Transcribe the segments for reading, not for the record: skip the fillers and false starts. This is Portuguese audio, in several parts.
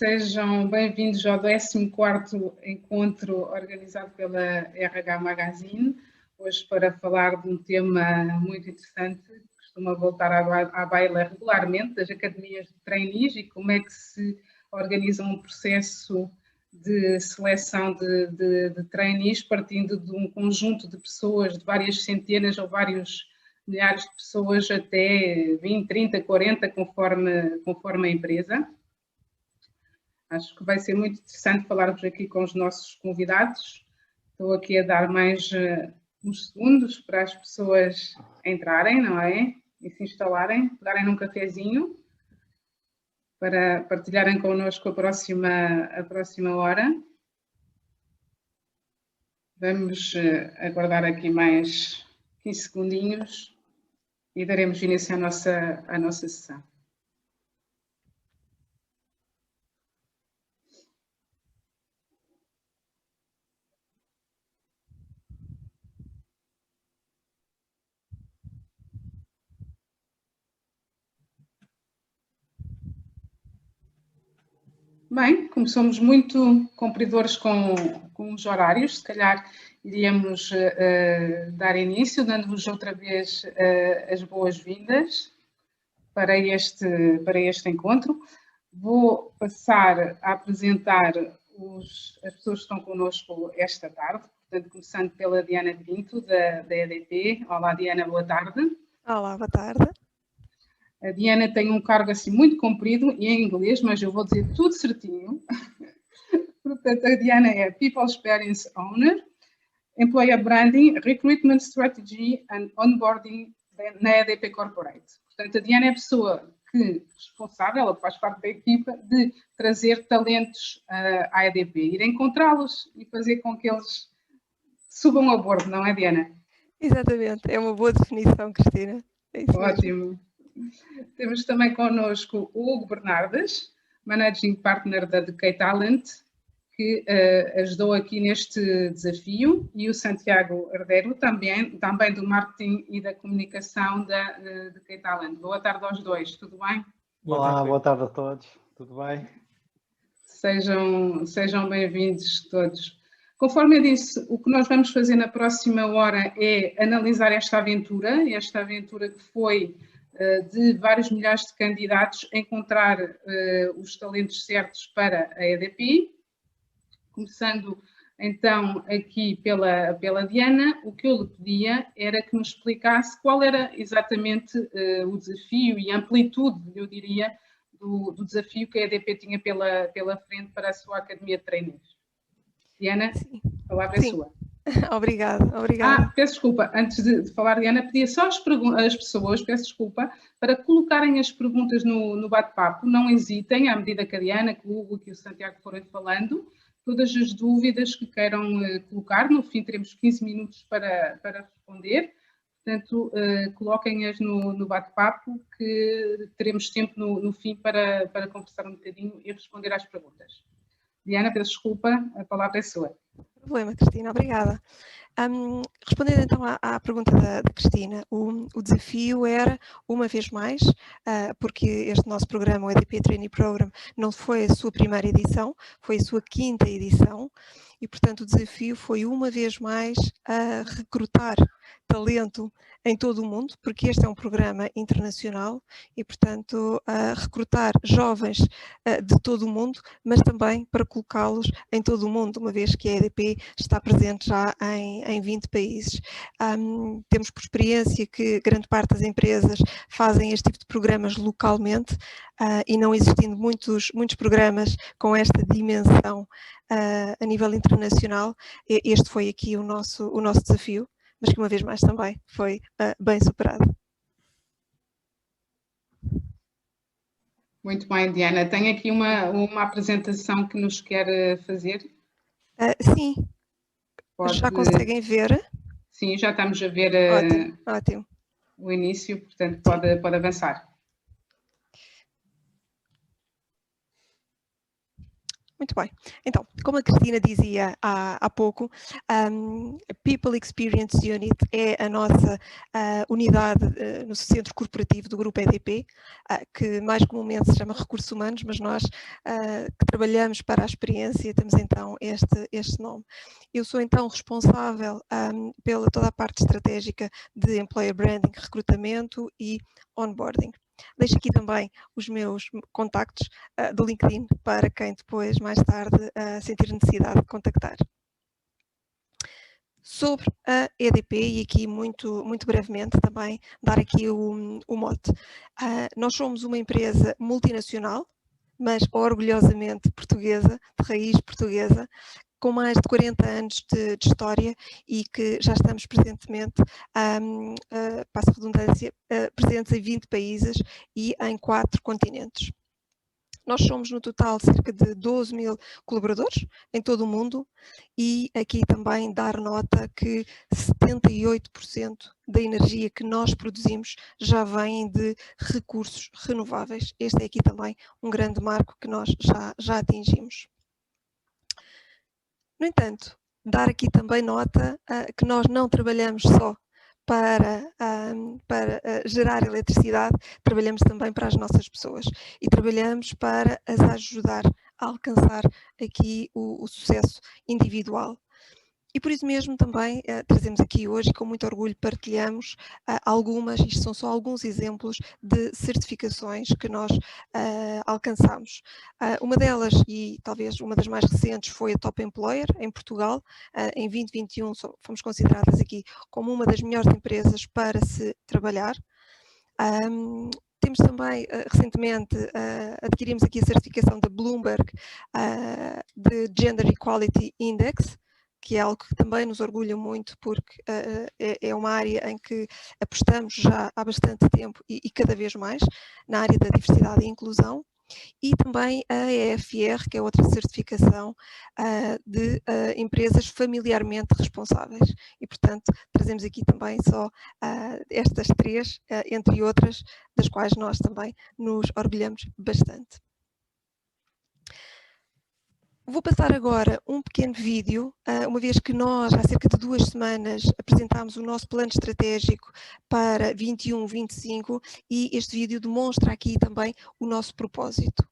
Sejam bem-vindos ao 14º encontro organizado pela RH Magazine, hoje para falar de um tema muito interessante, que costuma voltar à baila regularmente, das academias de trainees e como é que se organiza um processo de seleção de trainees partindo de um conjunto de pessoas, de várias centenas ou vários milhares de pessoas até 20, 30, 40, conforme a empresa. Acho que vai ser muito interessante falarmos aqui com os nossos convidados. Estou aqui a dar mais uns segundos para as pessoas entrarem, não é? E se instalarem, pegarem num cafezinho para partilharem connosco a próxima hora. Vamos aguardar aqui mais 15 segundinhos e daremos início à nossa sessão. Bem, como somos muito cumpridores com os horários, se calhar iríamos dar início, dando-vos outra vez as boas-vindas para este encontro. Vou passar a apresentar as pessoas que estão connosco esta tarde, portanto, começando pela Diana de Vinto, da EDP. Olá, Diana, boa tarde. Olá, boa tarde. A Diana tem um cargo assim muito comprido e em inglês, mas eu vou dizer tudo certinho. Portanto, a Diana é People Experience Owner, Employer Branding, Recruitment Strategy and Onboarding na EDP Corporate. Portanto, a Diana é a pessoa responsável, ela faz parte da equipa, de trazer talentos à EDP, ir encontrá-los e fazer com que eles subam a bordo, não é, Diana? Exatamente, é uma boa definição, Cristina. É isso ótimo. Mesmo. Temos também connosco o Hugo Bernardes, Managing Partner da Decay Talent, que ajudou aqui neste desafio, e o Santiago Herdeiro, também do Marketing e da Comunicação da Decay Talent. Boa tarde aos dois, tudo bem? Olá, boa tarde a todos, tudo bem? Sejam bem-vindos todos. Conforme eu disse, o que nós vamos fazer na próxima hora é analisar esta aventura que foi de vários milhares de candidatos encontrar os talentos certos para a EDP. Começando então aqui pela Diana, o que eu lhe pedia era que nos explicasse qual era exatamente o desafio e a amplitude, eu diria, do desafio que a EDP tinha pela frente para a sua Academia de Trainees. Diana, a palavra é sua. Obrigada. Peço desculpa, antes de falar, Diana, pedia só às pessoas, peço desculpa, para colocarem as perguntas no bate-papo, não hesitem, à medida que a Diana, que o Hugo e que o Santiago forem falando, todas as dúvidas que queiram colocar, no fim teremos 15 minutos para responder, portanto, coloquem-as no bate-papo, que teremos tempo no fim para conversar um bocadinho e responder às perguntas. Diana, peço desculpa, a palavra é sua. Não tem problema, Cristina, obrigada. Respondendo então à pergunta da Cristina, o desafio era, uma vez mais, porque este nosso programa, o EDP Trainee Program, não foi a sua primeira edição, foi a sua 5ª edição, e portanto o desafio foi uma vez mais recrutar talento em todo o mundo, porque este é um programa internacional e portanto recrutar jovens de todo o mundo, mas também para colocá-los em todo o mundo, uma vez que a EDP está presente já em 20 países. Temos por experiência que grande parte das empresas fazem este tipo de programas localmente e não existindo muitos programas com esta dimensão a nível internacional, este foi aqui o nosso desafio, mas que uma vez mais também foi bem superado. Muito bem, Diana. Tem aqui uma apresentação que nos quer fazer? Sim. Já conseguem ver? Sim, já estamos a ver Ótimo. O início, portanto pode avançar. Muito bem. Então, como a Cristina dizia há pouco, a People Experience Unit é a nossa unidade no centro corporativo do Grupo EDP, que mais comumente se chama Recursos Humanos, mas nós que trabalhamos para a experiência temos então este nome. Eu sou então responsável pela toda a parte estratégica de Employer Branding, recrutamento e onboarding. Deixo aqui também os meus contactos do LinkedIn para quem depois, mais tarde, sentir necessidade de contactar. Sobre a EDP, e aqui muito brevemente também dar aqui o mote. Nós somos uma empresa multinacional, mas orgulhosamente portuguesa, de raiz portuguesa, com mais de 40 anos de história e que já estamos presentemente, passo a redundância, presentes em 20 países e em 4 continentes. Nós somos no total cerca de 12 mil colaboradores em todo o mundo e aqui também dar nota que 78% da energia que nós produzimos já vem de recursos renováveis. Este é aqui também um grande marco que nós já atingimos. No entanto, dar aqui também nota que nós não trabalhamos só para gerar eletricidade, trabalhamos também para as nossas pessoas e trabalhamos para as ajudar a alcançar aqui o sucesso individual. E por isso mesmo também trazemos aqui hoje e com muito orgulho partilhamos algumas, isto são só alguns exemplos de certificações que nós alcançamos. Uma delas, e talvez uma das mais recentes, foi a Top Employer em Portugal. Em 2021 fomos consideradas aqui como uma das melhores empresas para se trabalhar. Temos também, recentemente, adquirimos aqui a certificação da Bloomberg de Gender Equality Index, que é algo que também nos orgulha muito, porque é uma área em que apostamos já há bastante tempo e cada vez mais, na área da diversidade e inclusão, e também a EFR, que é outra certificação de empresas familiarmente responsáveis. E, portanto, trazemos aqui também só estas 3, entre outras, das quais nós também nos orgulhamos bastante. Vou passar agora um pequeno vídeo, uma vez que nós, há cerca de 2 semanas, apresentámos o nosso plano estratégico para 21-25 e este vídeo demonstra aqui também o nosso propósito.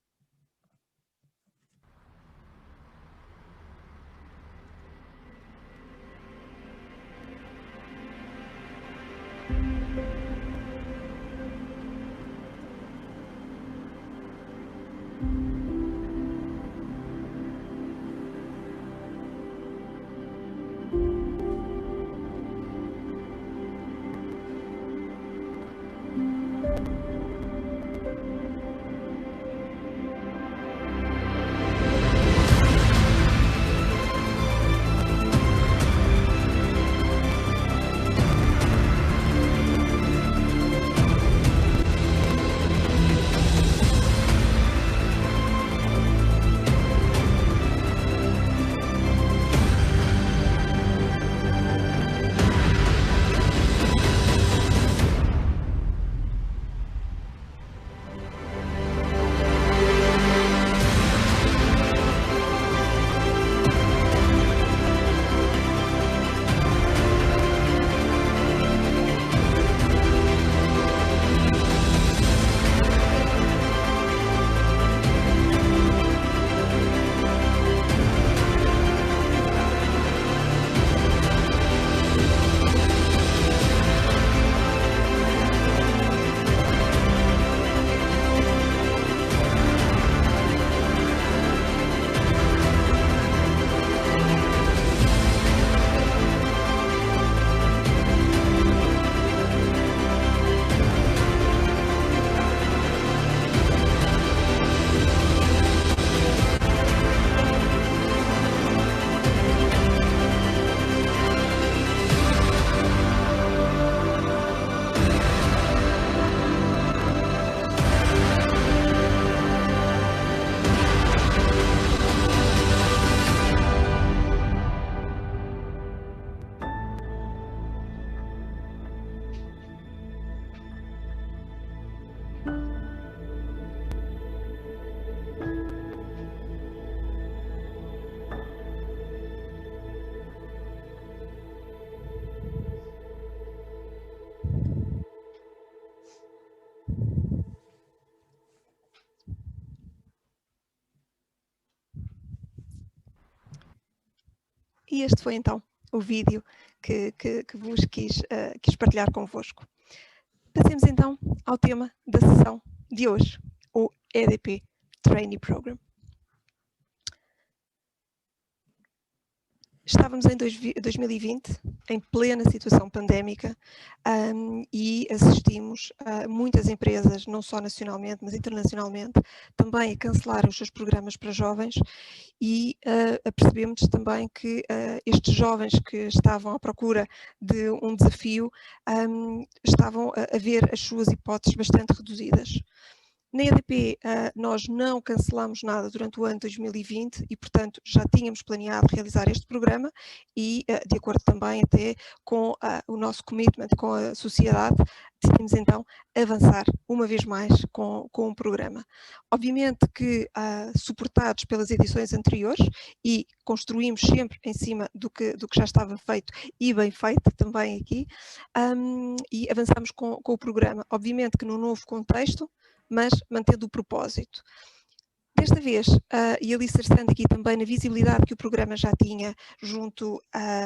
E este foi então o vídeo que vos quis partilhar convosco. Passemos então ao tema da sessão de hoje, o EDP Trainee Program. Estávamos em 2020, em plena situação pandémica, e assistimos a muitas empresas, não só nacionalmente, mas internacionalmente, também a cancelar os seus programas para jovens, e apercebemos também que estes jovens que estavam à procura de um desafio estavam a ver as suas hipóteses bastante reduzidas. Na EDP, nós não cancelamos nada durante o ano 2020 e, portanto, já tínhamos planeado realizar este programa e, de acordo também até com o nosso commitment com a sociedade, decidimos então avançar uma vez mais com o programa. Obviamente que, suportados pelas edições anteriores, e construímos sempre em cima do que já estava feito e bem feito também aqui, e avançamos com o programa. Obviamente que num novo contexto, mas mantendo o propósito. Desta vez, e alicerçando aqui também na visibilidade que o programa já tinha junto,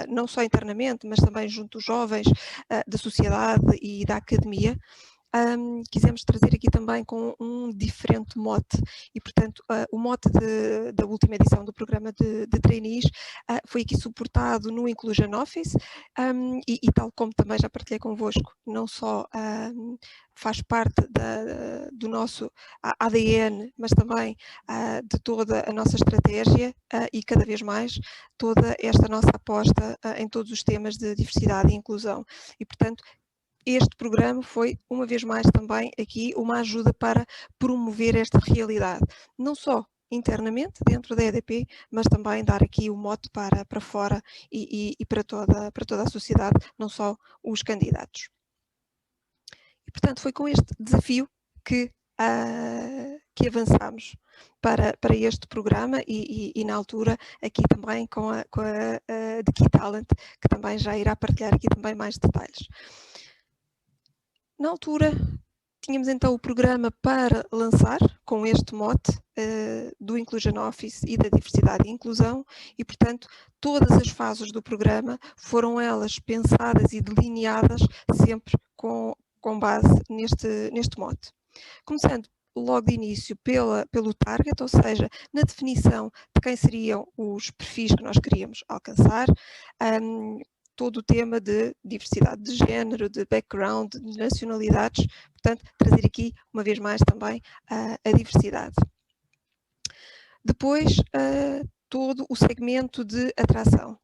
não só internamente, mas também junto dos jovens, da sociedade e da academia, quisemos trazer aqui também com um diferente mote e, portanto, o mote da última edição do programa de trainees foi aqui suportado no Inclusion Office e tal como também já partilhei convosco, não só faz parte do nosso ADN, mas também de toda a nossa estratégia e cada vez mais toda esta nossa aposta em todos os temas de diversidade e inclusão e, portanto, este programa foi, uma vez mais, também aqui uma ajuda para promover esta realidade, não só internamente, dentro da EDP, mas também dar aqui o mote para fora e para toda a sociedade, não só os candidatos. E, portanto, foi com este desafio que avançámos para este programa e na altura aqui também com a The Key Talent, que também já irá partilhar aqui também mais detalhes. Na altura, tínhamos então o programa para lançar, com este mote do Inclusion Office e da diversidade e inclusão, e, portanto, todas as fases do programa foram elas pensadas e delineadas sempre com base neste mote. Começando logo de início pelo target, ou seja, na definição de quem seriam os perfis que nós queríamos alcançar, todo o tema de diversidade de género, de background, de nacionalidades, portanto, trazer aqui, uma vez mais, também a diversidade. Depois, todo o segmento de atração.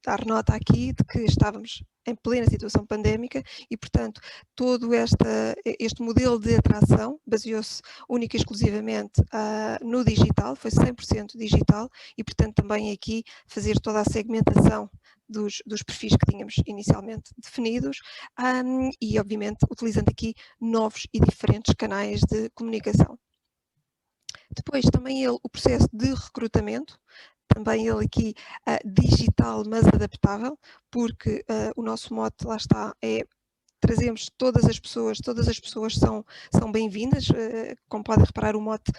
Dar nota aqui de que estávamos em plena situação pandémica e, portanto, todo este modelo de atração baseou-se única e exclusivamente no digital, foi 100% digital e, portanto, também aqui fazer toda a segmentação dos perfis que tínhamos inicialmente definidos e, obviamente, utilizando aqui novos e diferentes canais de comunicação. Depois, também o processo de recrutamento, também ele aqui digital, mas adaptável, porque o nosso mote, lá está, é trazemos todas as pessoas são bem-vindas, como podem reparar o mote,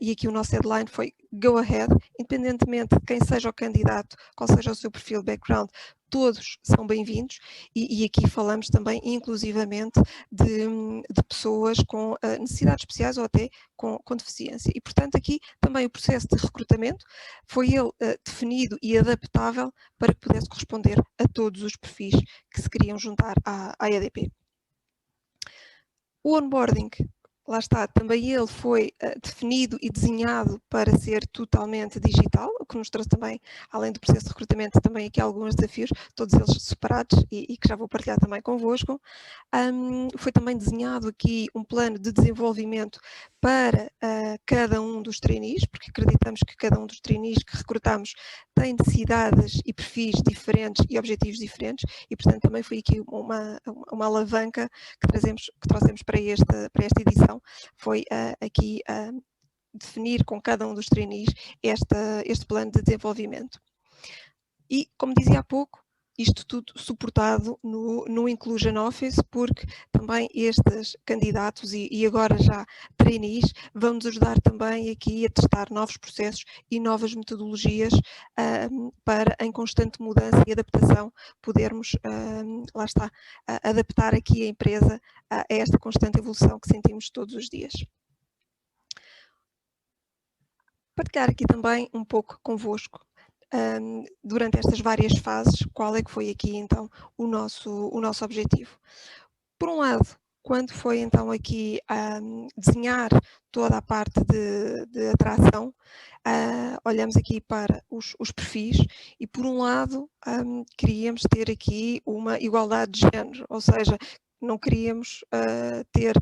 e aqui o nosso headline foi Go Ahead, independentemente de quem seja o candidato, qual seja o seu perfil, background, todos são bem-vindos e aqui falamos também inclusivamente de pessoas com necessidades especiais ou até com deficiência e, portanto, aqui também o processo de recrutamento foi ele definido e adaptável para que pudesse corresponder a todos os perfis que se queriam juntar à EDP. O onboarding, lá está, também ele foi definido e desenhado para ser totalmente digital, o que nos trouxe também, além do processo de recrutamento, também aqui alguns desafios, todos eles separados e que já vou partilhar também convosco. Foi também desenhado aqui um plano de desenvolvimento para cada um dos trainees, porque acreditamos que cada um dos trainees que recrutamos tem necessidades e perfis diferentes e objetivos diferentes e, portanto, também foi aqui uma alavanca que trouxemos para esta edição, foi aqui definir com cada um dos trainees este plano de desenvolvimento. E, como dizia há pouco, isto tudo suportado no Inclusion Office, porque também estes candidatos e agora já trainees vão nos ajudar também aqui a testar novos processos e novas metodologias para, em constante mudança e adaptação, podermos, lá está, adaptar aqui a empresa a esta constante evolução que sentimos todos os dias. Partilhar aqui também um pouco convosco, durante estas várias fases, qual é que foi aqui então o nosso objetivo. Por um lado, quando foi então aqui desenhar toda a parte de atração, olhamos aqui para os perfis e por um lado queríamos ter aqui uma igualdade de género, ou seja, não queríamos ter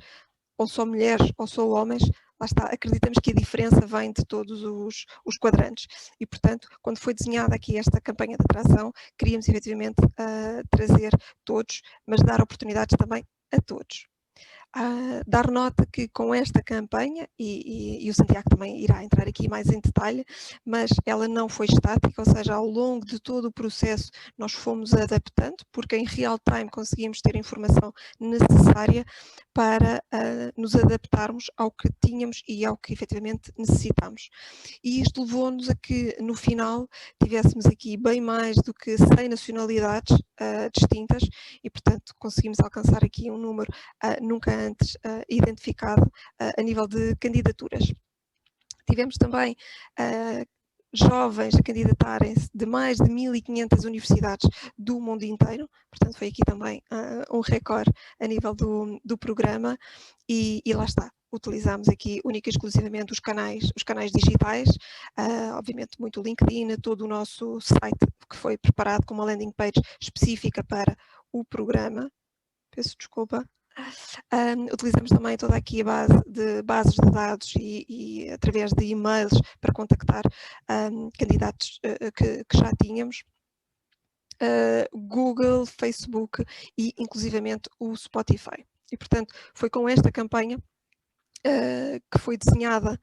ou só mulheres ou só homens. Lá está, acreditamos que a diferença vem de todos os quadrantes e, portanto, quando foi desenhada aqui esta campanha de atração, queríamos efetivamente trazer todos, mas dar oportunidades também a todos. Dar nota que com esta campanha, e o Santiago também irá entrar aqui mais em detalhe, mas ela não foi estática, ou seja, ao longo de todo o processo nós fomos adaptando, porque em real time conseguimos ter a informação necessária para nos adaptarmos ao que tínhamos e ao que efetivamente necessitamos. E isto levou-nos a que no final tivéssemos aqui bem mais do que 100 nacionalidades distintas e, portanto, conseguimos alcançar aqui um número nunca antes identificado a nível de candidaturas. Tivemos também jovens a candidatarem-se de mais de 1.500 universidades do mundo inteiro, portanto foi aqui também um recorde a nível do programa e lá está. Utilizamos aqui única e exclusivamente os canais digitais, obviamente muito o LinkedIn, todo o nosso site que foi preparado com uma landing page específica para o programa. Peço desculpa. Utilizamos também toda aqui a base de bases de dados e através de e-mails para contactar candidatos que já tínhamos. Google, Facebook e inclusivamente o Spotify. E portanto foi com esta campanha que foi desenhada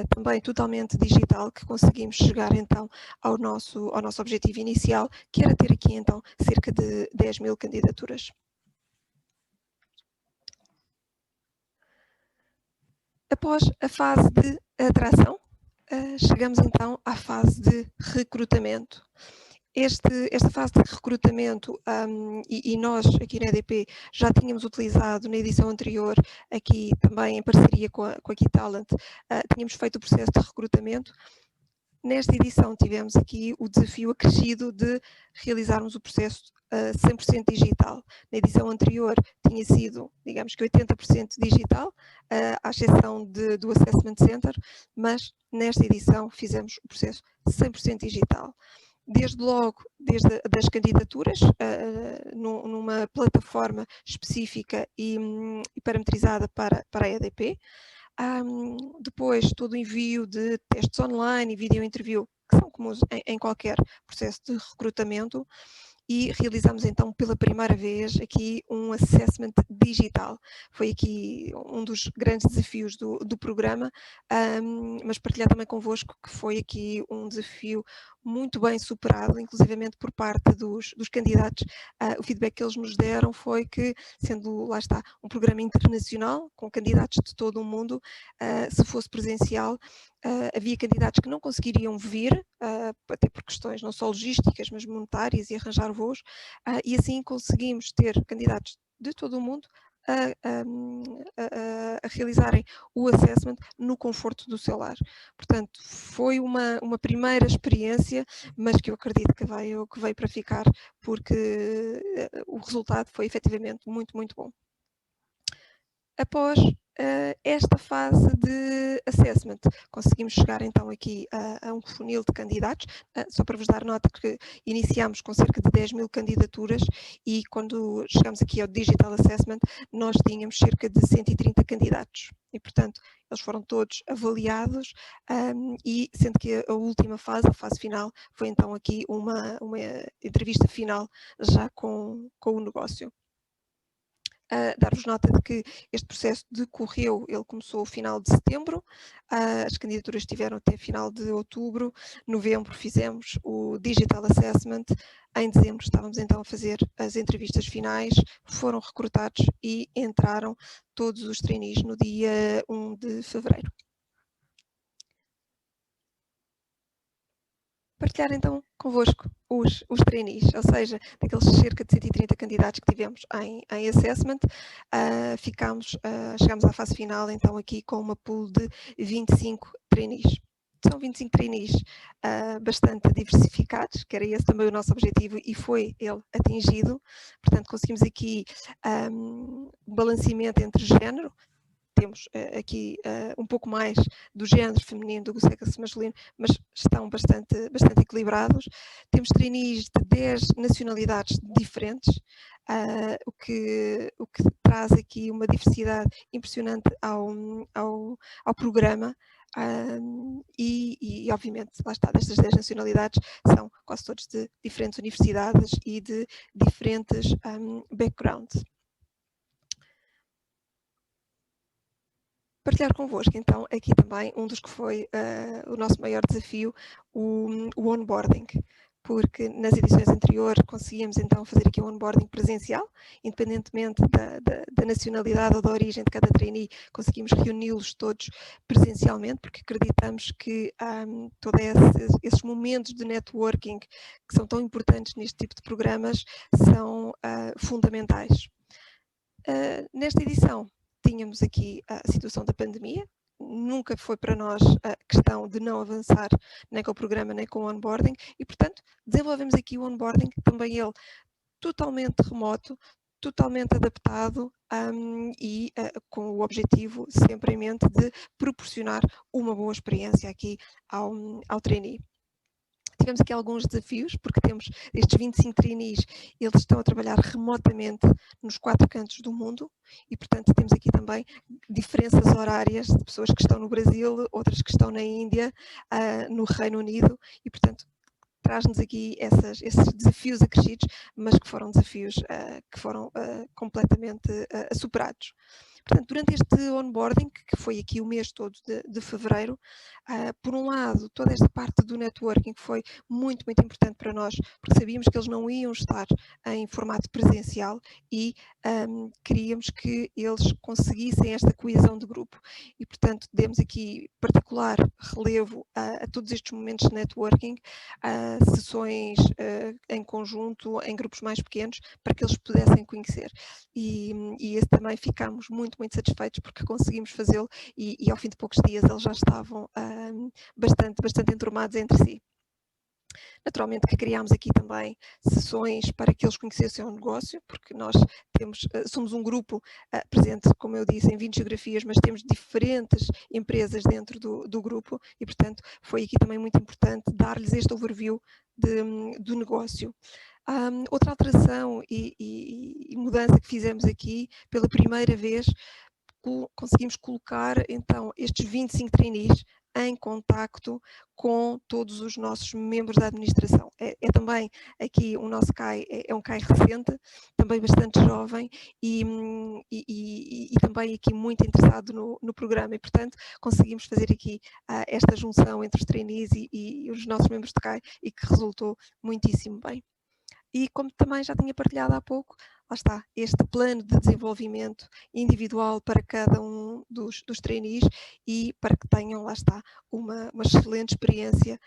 também totalmente digital, que conseguimos chegar então ao nosso objetivo inicial, que era ter aqui então cerca de 10.000 candidaturas. Após a fase de atração, chegamos então à fase de recrutamento. Esta fase de recrutamento, e nós aqui na EDP já tínhamos utilizado na edição anterior, aqui também em parceria com a KeyTalent, tínhamos feito o processo de recrutamento. Nesta edição tivemos aqui o desafio acrescido de realizarmos o processo 100% digital. Na edição anterior tinha sido, digamos que 80% digital, à exceção do Assessment Center, mas nesta edição fizemos o processo 100% digital. Desde logo, desde das candidaturas, numa plataforma específica e parametrizada para a EDP. Depois, todo o envio de testes online e vídeo interview, que são comuns em qualquer processo de recrutamento. E realizamos então pela primeira vez aqui um assessment digital. Foi aqui um dos grandes desafios do programa, mas partilhar também convosco que foi aqui um desafio muito bem superado, inclusivamente por parte dos candidatos. O feedback que eles nos deram foi que, sendo, lá está, um programa internacional, com candidatos de todo o mundo, se fosse presencial, havia candidatos que não conseguiriam vir, até por questões não só logísticas, mas monetárias e arranjar voos, e assim conseguimos ter candidatos de todo o mundo a realizarem o assessment no conforto do seu lar. Portanto, foi uma primeira experiência, mas que eu acredito que veio para ficar, porque o resultado foi efetivamente muito, muito bom. Após esta fase de assessment, conseguimos chegar então aqui a um funil de candidatos, só para vos dar nota que iniciámos com cerca de 10.000 candidaturas e quando chegamos aqui ao Digital Assessment, nós tínhamos cerca de 130 candidatos e, portanto, eles foram todos avaliados e sendo que a última fase, a fase final, foi então aqui uma entrevista final já com o negócio. dar-vos nota de que este processo decorreu, ele começou no final de setembro, as candidaturas estiveram até final de outubro, novembro fizemos o Digital Assessment, em dezembro estávamos então a fazer as entrevistas finais, foram recrutados e entraram todos os trainees no dia 1 de fevereiro. Partilhar então convosco os trainees, ou seja, daqueles cerca de 130 candidatos que tivemos em assessment, chegámos à fase final então aqui com uma pool de 25 trainees. São 25 trainees bastante diversificados, que era esse também o nosso objetivo e foi ele atingido, portanto conseguimos aqui um balanceamento entre género. Temos aqui um pouco mais do género feminino do que o sexo masculino, mas estão bastante equilibrados. Temos trainees de 10 nacionalidades diferentes, o que traz aqui uma diversidade impressionante ao programa. E obviamente, lá está, destas 10 nacionalidades são quase todos de diferentes universidades e de diferentes backgrounds. Partilhar convosco, então, aqui também um dos que foi o nosso maior desafio, o onboarding, porque nas edições anteriores conseguíamos então fazer aqui um onboarding presencial, independentemente da nacionalidade ou da origem de cada trainee, conseguimos reuni-los todos presencialmente, porque acreditamos que todos esses momentos de networking que são tão importantes neste tipo de programas são fundamentais. Nesta edição, tínhamos aqui a situação da pandemia, nunca foi para nós a questão de não avançar nem com o programa nem com o onboarding e, portanto, desenvolvemos aqui o onboarding, também ele totalmente remoto, totalmente adaptado e com o objetivo sempre em mente de proporcionar uma boa experiência aqui ao trainee. Tivemos aqui alguns desafios, porque temos estes 25 trainees, eles estão a trabalhar remotamente nos 4 cantos do mundo e, portanto, temos aqui também diferenças horárias de pessoas que estão no Brasil, outras que estão na Índia, no Reino Unido e, portanto, traz-nos aqui esses desafios acrescidos, mas que foram desafios que foram completamente superados. Portanto, durante este onboarding, que foi aqui o mês todo de fevereiro, por um lado, toda esta parte do networking foi muito, muito importante para nós, porque sabíamos que eles não iam estar em formato presencial e queríamos que eles conseguissem esta coesão de grupo. E, portanto, demos aqui particular relevo a todos estes momentos de networking, sessões em conjunto, em grupos mais pequenos, para que eles pudessem conhecer. E esse também ficámos muito satisfeitos porque conseguimos fazê-lo e ao fim de poucos dias eles já estavam bastante enturmados entre si. Naturalmente que criámos aqui também sessões para que eles conhecessem o negócio, porque nós somos um grupo presente, como eu disse, em 20 geografias, mas temos diferentes empresas dentro do grupo e, portanto, foi aqui também muito importante dar-lhes este overview do negócio. Outra alteração e mudança que fizemos aqui, pela primeira vez, conseguimos colocar então estes 25 trainees em contacto com todos os nossos membros da administração. É também aqui o nosso CAI, é um CAI recente, também bastante jovem e também aqui muito interessado no programa e, portanto, conseguimos fazer aqui esta junção entre os trainees e os nossos membros de CAI e que resultou muitíssimo bem. E como também já tinha partilhado há pouco, lá está, este plano de desenvolvimento individual para cada um dos trainees e para que tenham, lá está, uma excelente experiência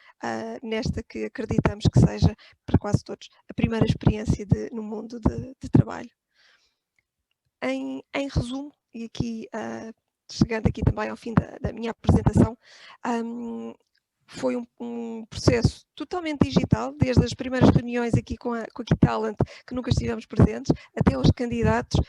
nesta que acreditamos que seja, para quase todos, a primeira experiência no mundo de trabalho. Em resumo, e aqui, chegando aqui também ao fim da minha apresentação, foi um processo totalmente digital, desde as primeiras reuniões aqui com a Keytalent, que nunca estivemos presentes, até os candidatos,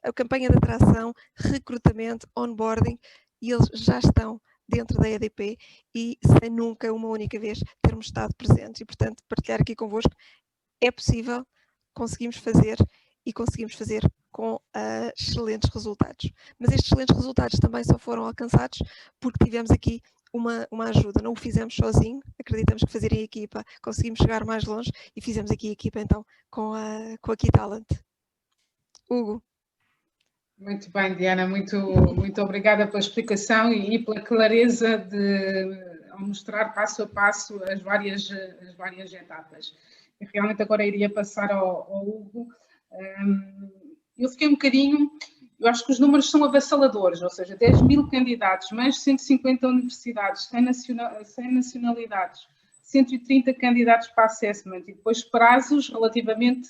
a campanha de atração, recrutamento, onboarding, e eles já estão dentro da EDP e sem nunca uma única vez termos estado presentes. E, portanto, partilhar aqui convosco, é possível, conseguimos fazer e conseguimos fazer com excelentes resultados. Mas estes excelentes resultados também só foram alcançados porque tivemos aqui uma ajuda, não o fizemos sozinho, acreditamos que fazer em equipa conseguimos chegar mais longe e fizemos aqui a equipa então com a Keytalent. Hugo. Muito bem, Diana, muito obrigada pela explicação e pela clareza ao mostrar passo a passo as várias etapas. E realmente agora iria passar ao Hugo. Eu fiquei um bocadinho, eu acho que os números são avassaladores, ou seja, 10.000 candidatos, mais de 150 universidades, 100 nacionalidades, 130 candidatos para assessment e depois prazos relativamente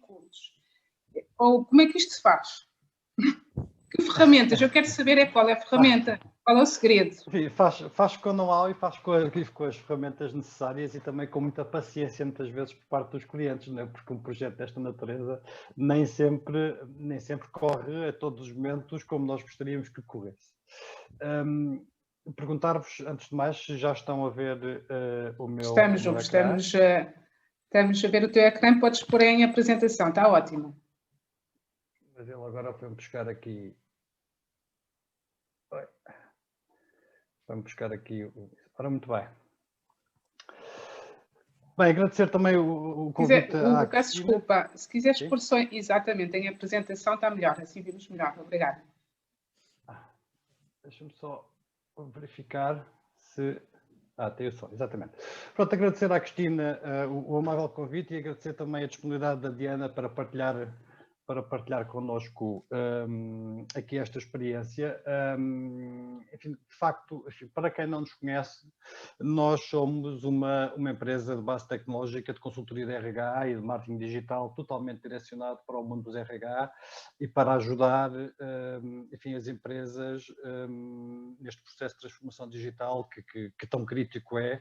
curtos. Ou como é que isto se faz? Que ferramentas? Eu quero saber qual é a ferramenta, qual é o segredo. Enfim, faz com o know-how e faz com as ferramentas necessárias e também com muita paciência, muitas vezes, por parte dos clientes, não é? Porque um projeto desta natureza nem sempre corre a todos os momentos como nós gostaríamos que corresse. Perguntar-vos, antes de mais, se já estão a ver o meu Estamos a ver o teu ecrã, podes pôr em apresentação, está ótimo. Mas ele agora foi-me buscar aqui. Vamos buscar aqui. Ora, muito bem. Bem, agradecer também o convite à peço desculpa, se quiseres pôr só exatamente em apresentação está melhor, assim vimos melhor. Obrigada. Deixa-me só verificar se... tem o som, exatamente. Pronto, agradecer à Cristina o amável convite e agradecer também a disponibilidade da Diana para partilhar connosco aqui esta experiência. Enfim, de facto, para quem não nos conhece, nós somos uma empresa de base tecnológica de consultoria de RH e de marketing digital totalmente direcionado para o mundo dos RH e para ajudar, enfim, as empresas neste processo de transformação digital que tão crítico é,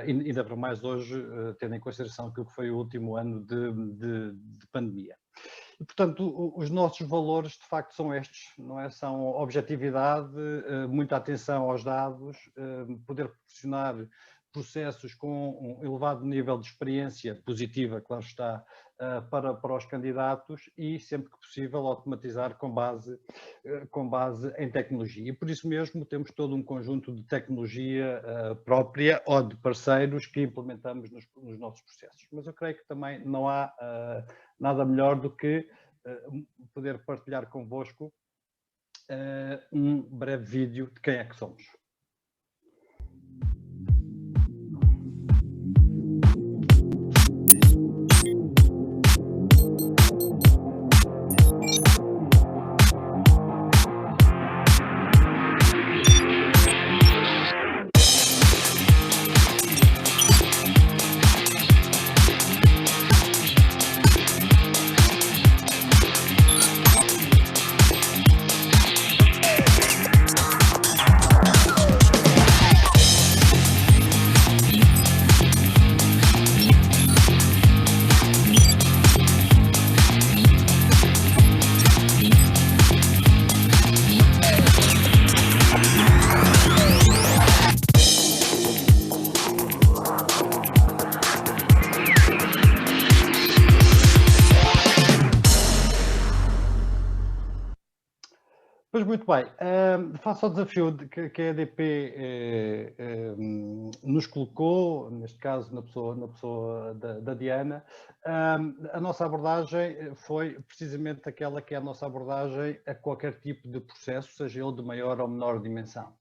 ainda para mais hoje, tendo em consideração aquilo que foi o último ano de pandemia. E, portanto, os nossos valores, de facto, são estes, não é? São objetividade, muita atenção aos dados, poder proporcionar processos com um elevado nível de experiência positiva, claro está, para os candidatos e, sempre que possível, automatizar com base em tecnologia. E, por isso mesmo, temos todo um conjunto de tecnologia própria ou de parceiros que implementamos nos nossos processos. Mas eu creio que também não há nada melhor do que poder partilhar convosco um breve vídeo de quem é que somos. Pois muito bem, face ao desafio que a EDP nos colocou, neste caso na pessoa da Diana, a nossa abordagem foi precisamente aquela que é a nossa abordagem a qualquer tipo de processo, seja ele de maior ou menor dimensão.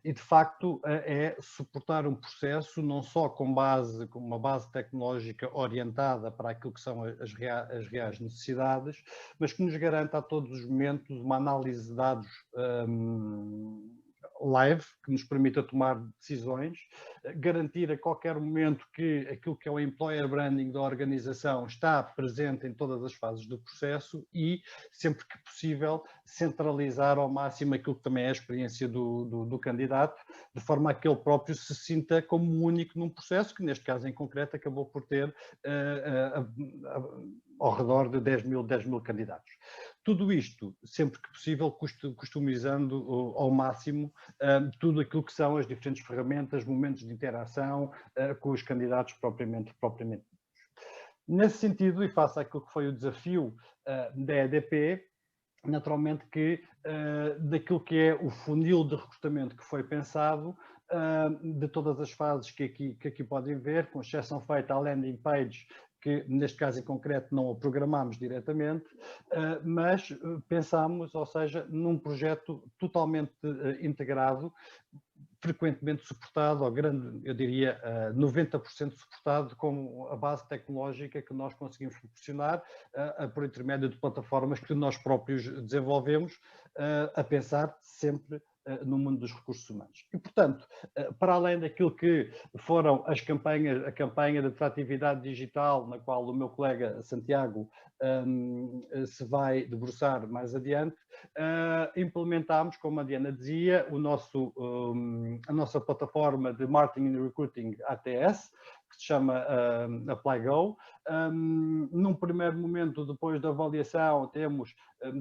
E de facto é suportar um processo não só com uma base tecnológica orientada para aquilo que são as reais necessidades, mas que nos garanta a todos os momentos uma análise de dados live, que nos permita tomar decisões, garantir a qualquer momento que aquilo que é o employer branding da organização está presente em todas as fases do processo e, sempre que possível, centralizar ao máximo aquilo que também é a experiência do candidato, de forma a que ele próprio se sinta como único num processo, que neste caso em concreto acabou por ter ao redor de 10 mil candidatos. Tudo isto, sempre que possível, customizando ao máximo tudo aquilo que são as diferentes ferramentas, momentos de interação com os candidatos propriamente. Nesse sentido, e face àquilo que foi o desafio da EDP, naturalmente que daquilo que é o funil de recrutamento que foi pensado, de todas as fases que aqui podem ver, com exceção feita à landing page, que neste caso em concreto não a programámos diretamente, mas pensámos, ou seja, num projeto totalmente integrado, frequentemente suportado, ou grande, eu diria 90% suportado com a base tecnológica que nós conseguimos proporcionar por intermédio de plataformas que nós próprios desenvolvemos, a pensar sempre no mundo dos recursos humanos. E, portanto, para além daquilo que foram as campanhas, a campanha de atratividade digital, na qual o meu colega Santiago se vai debruçar mais adiante, implementámos, como a Diana dizia, a nossa plataforma de Marketing and Recruiting ATS, que se chama ApplyGo. Num primeiro momento, depois da avaliação, temos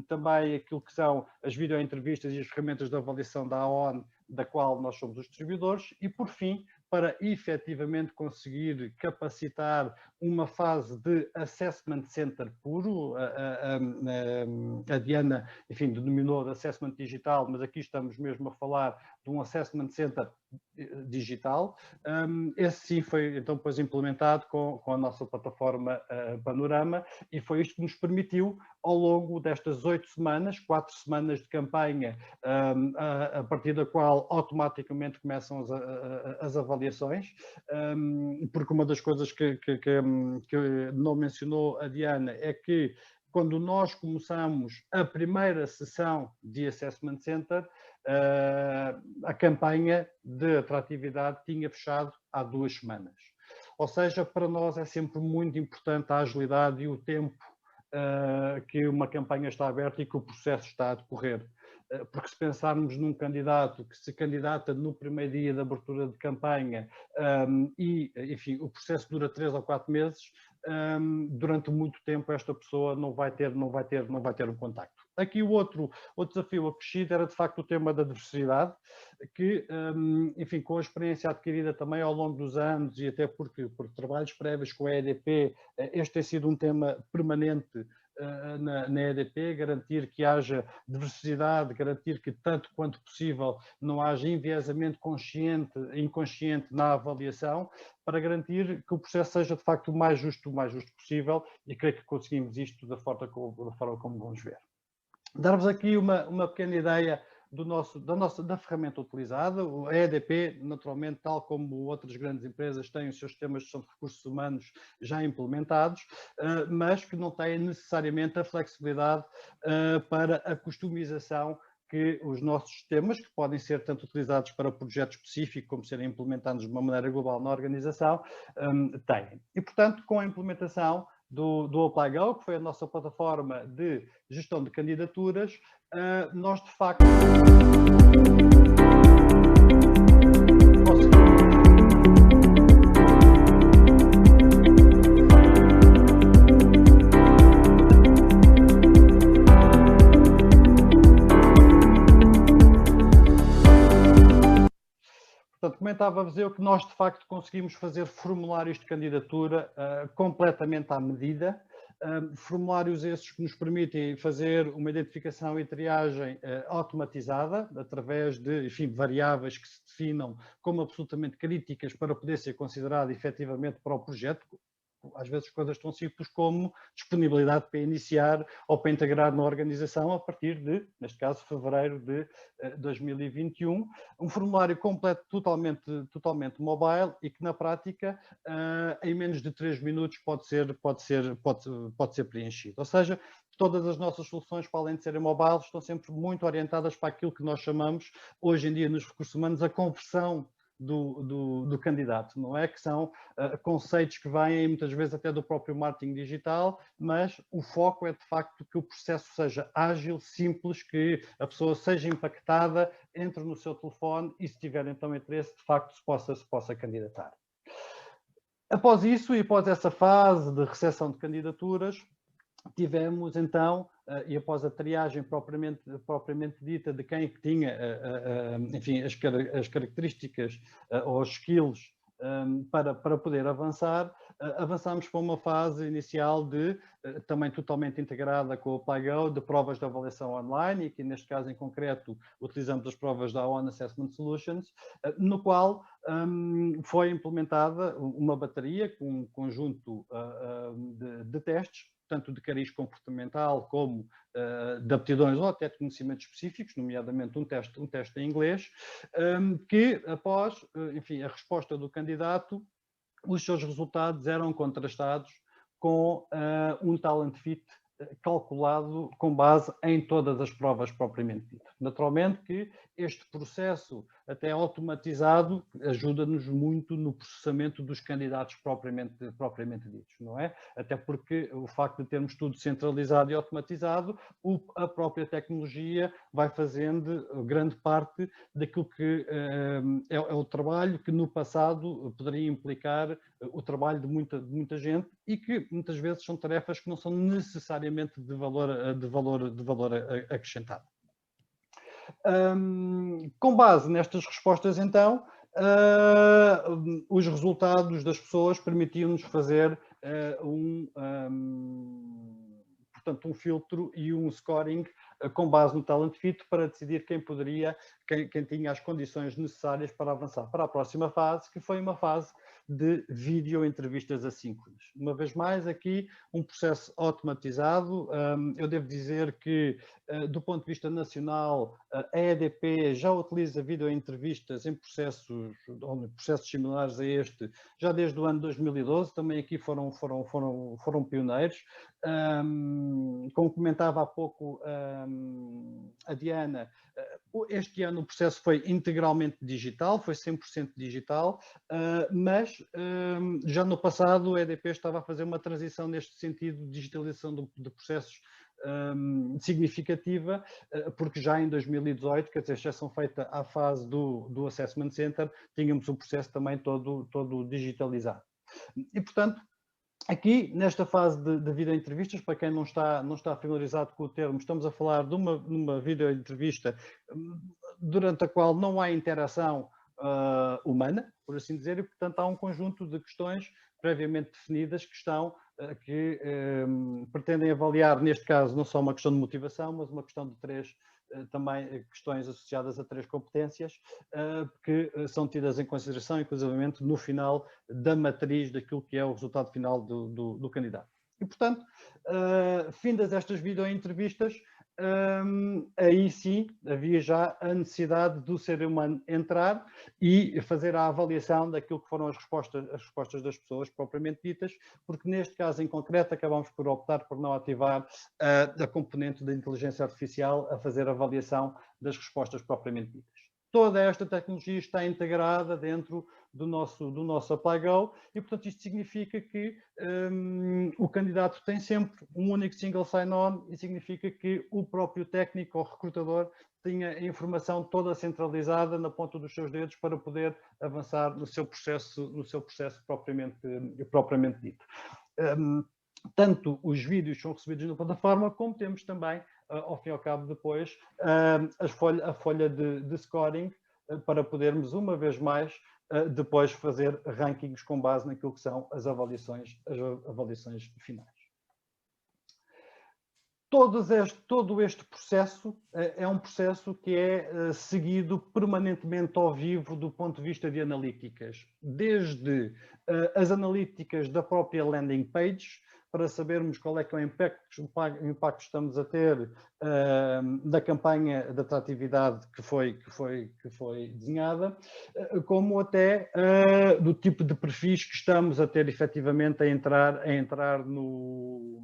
também aquilo que são as videoentrevistas e as ferramentas de avaliação da AON, da qual nós somos os distribuidores, e por fim, para efetivamente conseguir capacitar uma fase de assessment center puro, a Diana, enfim, denominou de assessment digital, mas aqui estamos mesmo a falar de um assessment center digital. Esse sim foi então depois implementado com a nossa plataforma Panorama, e foi isto que nos permitiu, ao longo destas 8 semanas, 4 semanas de campanha, a partir da qual automaticamente começam as avaliações, porque uma das coisas que não mencionou a Diana é que quando nós começamos a primeira sessão de Assessment Center, a campanha de atratividade tinha fechado há 2 semanas. Ou seja, para nós é sempre muito importante a agilidade e o tempo que uma campanha está aberta e que o processo está a decorrer. Porque se pensarmos num candidato que se candidata no primeiro dia de abertura de campanha e, enfim, o processo dura 3 ou 4 meses, durante muito tempo esta pessoa não vai ter um contacto. Aqui o outro desafio acrescido era de facto o tema da diversidade, que, enfim, com a experiência adquirida também ao longo dos anos e até por trabalhos prévios com a EDP, este tem sido um tema permanente na EDP, garantir que haja diversidade, garantir que tanto quanto possível não haja enviesamento consciente e inconsciente na avaliação, para garantir que o processo seja de facto o mais justo possível, e creio que conseguimos isto da forma como vamos ver. Dar-vos aqui uma pequena ideia da ferramenta utilizada. A EDP, naturalmente, tal como outras grandes empresas, tem os seus sistemas de gestão de recursos humanos já implementados, mas que não têm necessariamente a flexibilidade para a customização que os nossos sistemas, que podem ser tanto utilizados para projeto específico como serem implementados de uma maneira global na organização, têm. E, portanto, com a implementação do ApplyGo, que foi a nossa plataforma de gestão de candidaturas, nós de facto Portanto, comentava-vos eu que nós de facto conseguimos fazer formulários de candidatura completamente à medida, formulários esses que nos permitem fazer uma identificação e triagem automatizada, através de, enfim, variáveis que se definam como absolutamente críticas para poder ser considerado efetivamente para o projeto. Às vezes coisas tão simples como disponibilidade para iniciar ou para integrar na organização a partir de, neste caso, fevereiro de 2021. Um formulário completo, totalmente mobile, e que na prática, em menos de 3 minutos pode ser preenchido. Ou seja, todas as nossas soluções, para além de serem mobile, estão sempre muito orientadas para aquilo que nós chamamos, hoje em dia nos recursos humanos, a conversão do candidato, não é? Que são conceitos que vêm muitas vezes até do próprio marketing digital, mas o foco é de facto que o processo seja ágil, simples, que a pessoa seja impactada, entre no seu telefone e, se tiver então interesse, de facto se possa candidatar. Após isso e após essa fase de recepção de candidaturas, tivemos então, e após a triagem propriamente dita de quem tinha, enfim, as características ou os skills para poder avançar, avançámos para uma fase inicial de, também totalmente integrada com o ApplyGo, de provas de avaliação online, e que neste caso em concreto utilizamos as provas da ON Assessment Solutions, no qual foi implementada uma bateria com um conjunto de testes, tanto de cariz comportamental como de aptidões ou até de conhecimentos específicos, nomeadamente um teste em inglês, que após, enfim, a resposta do candidato, os seus resultados eram contrastados com um talent fit calculado com base em todas as provas propriamente ditas. Naturalmente que este processo, até automatizado, ajuda-nos muito no processamento dos candidatos propriamente ditos, não é? Até porque o facto de termos tudo centralizado e automatizado, a própria tecnologia vai fazendo grande parte daquilo que é o trabalho que no passado poderia implicar o trabalho de muita gente e que muitas vezes são tarefas que não são necessariamente de valor acrescentado. Com base nestas respostas, então, os resultados das pessoas permitiam-nos fazer portanto, um filtro e um scoring com base no Talent Fit para decidir quem tinha as condições necessárias para avançar para a próxima fase, que foi uma fase de vídeo-entrevistas assíncronas. Uma vez mais, aqui um processo automatizado. Eu devo dizer que, do ponto de vista nacional, a EDP já utiliza vídeo-entrevistas em processos similares a este, já desde o ano 2012. Também aqui foram pioneiros. Como comentava há pouco a Diana, este ano o processo foi integralmente digital, foi 100% digital, mas já no passado a EDP estava a fazer uma transição neste sentido de digitalização de processos significativa, porque já em 2018, quer dizer, exceção feita à fase do Assessment Center, tínhamos o processo também todo digitalizado. E, portanto, aqui, nesta fase de videoentrevistas, para quem não está familiarizado com o termo, estamos a falar de uma videoentrevista durante a qual não há interação humana, por assim dizer, e, portanto, há um conjunto de questões previamente definidas que pretendem avaliar, neste caso, não só uma questão de motivação, mas uma questão de também questões associadas a 3 competências que são tidas em consideração, inclusivamente, no final da matriz daquilo que é o resultado final do candidato. E, portanto, findas estas videoentrevistas, aí sim havia já a necessidade do ser humano entrar e fazer a avaliação daquilo que foram as respostas das pessoas propriamente ditas, porque neste caso em concreto acabamos por optar por não ativar a componente da inteligência artificial a fazer a avaliação das respostas propriamente ditas. Toda esta tecnologia está integrada dentro do nosso ApplyGo e, portanto, isto significa que o candidato tem sempre um único single sign-on e significa que o próprio técnico ou recrutador tenha a informação toda centralizada na ponta dos seus dedos para poder avançar no seu processo propriamente dito. Tanto os vídeos são recebidos na plataforma, como temos também, ao fim e ao cabo, depois, a folha de scoring para podermos, uma vez mais, depois fazer rankings com base naquilo que são as avaliações finais. Todo este processo é um processo que é seguido permanentemente ao vivo do ponto de vista de analíticas, desde as analíticas da própria landing page, para sabermos qual é que é o impacto que estamos a ter da campanha de atratividade que foi desenhada, como até do tipo de perfis que estamos a ter efetivamente a entrar no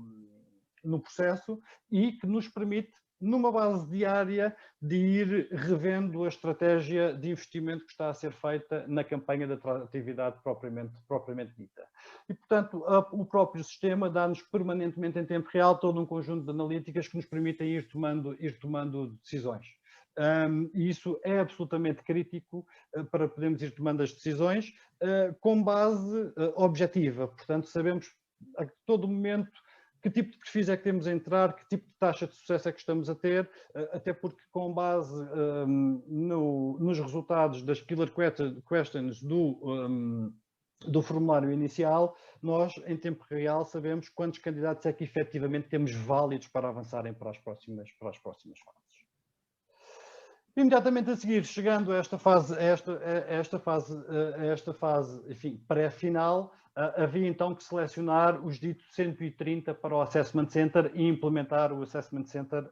processo e que nos permite, numa base diária, de ir revendo a estratégia de investimento que está a ser feita na campanha de atratividade propriamente dita. E, portanto, o próprio sistema dá-nos permanentemente em tempo real todo um conjunto de analíticas que nos permitem ir tomando decisões. E isso é absolutamente crítico para podermos ir tomando as decisões com base objetiva. Portanto, sabemos a todo momento que tipo de perfis é que temos a entrar, que tipo de taxa de sucesso é que estamos a ter, até porque com base nos resultados das killer questions do formulário inicial, nós, em tempo real, sabemos quantos candidatos é que efetivamente temos válidos para avançarem para as próximas fases. Imediatamente a seguir, chegando a esta fase, enfim, pré-final, havia então que selecionar os ditos 130 para o Assessment Center e implementar o Assessment Center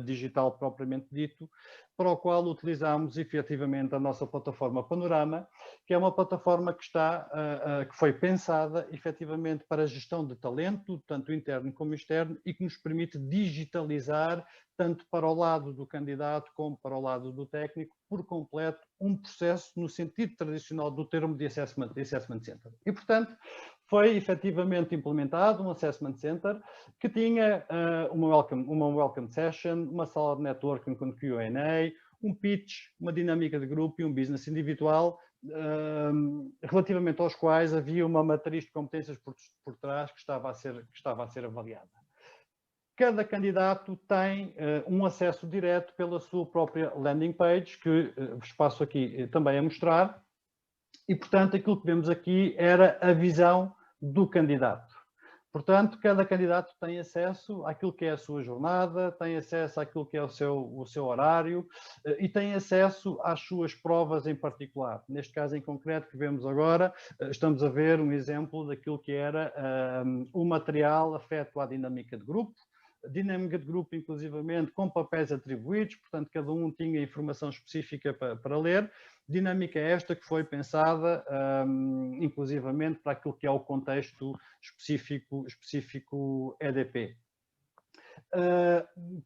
digital propriamente dito, para o qual utilizámos efetivamente a nossa plataforma Panorama, que é uma plataforma que foi pensada efetivamente para a gestão de talento, tanto interno como externo, e que nos permite digitalizar tanto para o lado do candidato como para o lado do técnico, por completo, um processo no sentido tradicional do termo de Assessment Center. E, portanto, foi efetivamente implementado um Assessment Center que tinha uma welcome session, uma sala de networking com Q&A, um pitch, uma dinâmica de grupo e um business individual, relativamente aos quais havia uma matriz de competências por trás que estava a ser avaliada. Cada candidato tem um acesso direto pela sua própria landing page, que vos passo aqui também a mostrar, e, portanto, aquilo que vemos aqui era a visão do candidato. Portanto, cada candidato tem acesso àquilo que é a sua jornada, tem acesso àquilo que é o seu horário e tem acesso às suas provas em particular. Neste caso em concreto que vemos agora, estamos a ver um exemplo daquilo que era o material afeto à dinâmica de grupo, dinâmica de grupo, inclusivamente, com papéis atribuídos, portanto, cada um tinha informação específica para ler. Dinâmica esta que foi pensada, inclusivamente, para aquilo que é o contexto específico EDP.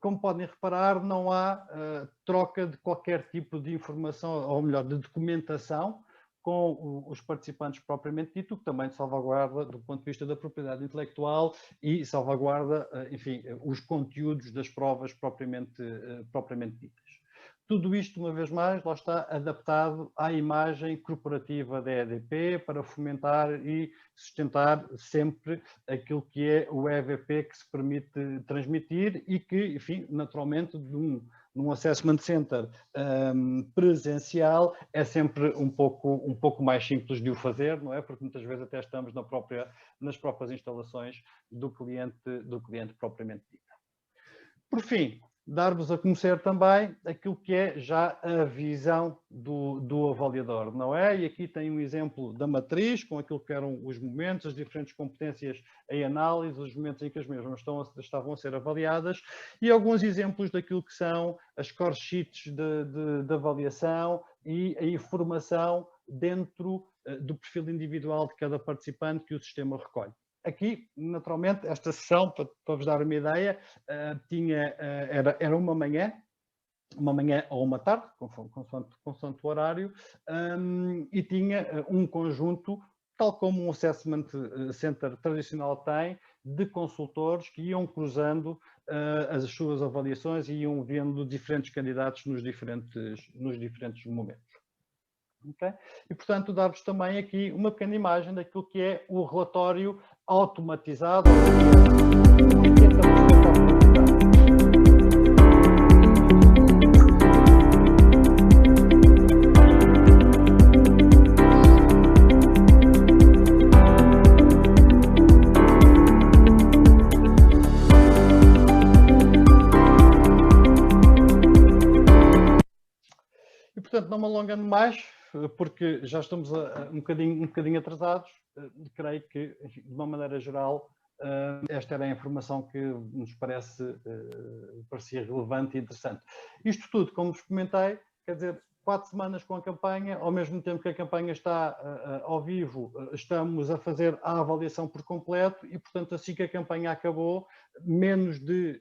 Como podem reparar, não há troca de qualquer tipo de informação, ou melhor, de documentação, com os participantes propriamente dito, que também salvaguarda do ponto de vista da propriedade intelectual e salvaguarda, enfim, os conteúdos das provas propriamente ditas. Tudo isto, uma vez mais, lá está adaptado à imagem corporativa da EDP para fomentar e sustentar sempre aquilo que é o EVP que se permite transmitir e que, enfim, naturalmente, num Assessment Center presencial é sempre um pouco mais simples de o fazer, não é? Porque muitas vezes até estamos nas próprias instalações do cliente propriamente dito. Por fim, dar-vos a conhecer também aquilo que é já a visão do avaliador, não é? E aqui tem um exemplo da matriz, com aquilo que eram os momentos, as diferentes competências em análise, os momentos em que as mesmas estavam a ser avaliadas, e alguns exemplos daquilo que são as score sheets de avaliação e a informação dentro do perfil individual de cada participante que o sistema recolhe. Aqui, naturalmente, esta sessão, para vos dar uma ideia, era uma manhã ou uma tarde, consoante o horário, e tinha um conjunto, tal como um Assessment Center tradicional tem, de consultores que iam cruzando as suas avaliações e iam vendo diferentes candidatos nos diferentes momentos. Okay? E, portanto, dar-vos também aqui uma pequena imagem daquilo que é o relatório automatizado. E, portanto, não me alongando mais, porque já estamos um bocadinho atrasados, creio que, enfim, de uma maneira geral, esta era a informação que nos parecia relevante e interessante. Isto tudo, como vos comentei, quer dizer, 4 semanas com a campanha, ao mesmo tempo que a campanha está ao vivo, estamos a fazer a avaliação por completo e, portanto, assim que a campanha acabou, menos de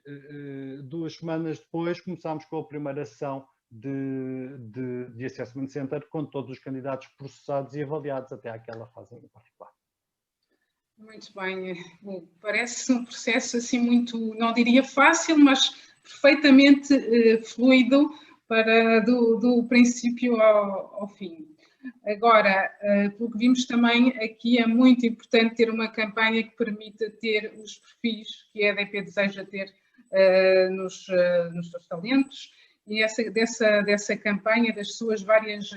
2 semanas depois, começámos com a primeira sessão de Assessment Center, com todos os candidatos processados e avaliados até àquela fase em particular. Muito bem. Parece um processo assim muito, não diria fácil, mas perfeitamente fluido do princípio ao fim. Agora, pelo que vimos também, aqui é muito importante ter uma campanha que permita ter os perfis que a EDP deseja ter nos seus talentos. E dessa campanha, das suas várias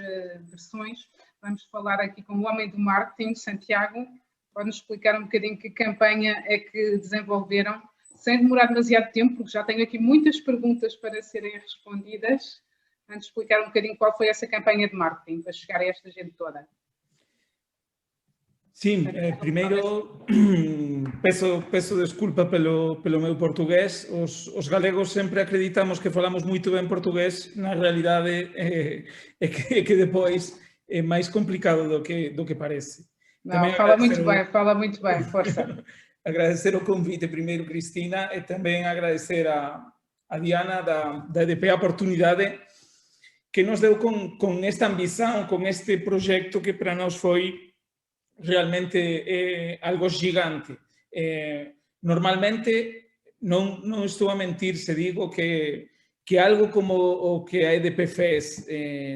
versões, vamos falar aqui com o homem do marketing, Santiago, para nos explicar um bocadinho que campanha é que desenvolveram, sem demorar demasiado tempo, porque já tenho aqui muitas perguntas para serem respondidas, antes de explicar um bocadinho qual foi essa campanha de marketing, para chegar a esta gente toda. Sim, primeiro peço desculpa pelo meu portugués. Os galegos sempre acreditamos que falamos moito ben portugués, na realidade é que depois é máis complicado do que parece. Não, fala muito bem, força. Agradecer o convite primeiro, Cristina, e também agradecer a Diana da EDP a oportunidade que nos deu com esta ambição, com este projeto que para nós foi realmente algo gigante. Normalmente, non estou a mentir se digo que algo como o que a EDP fez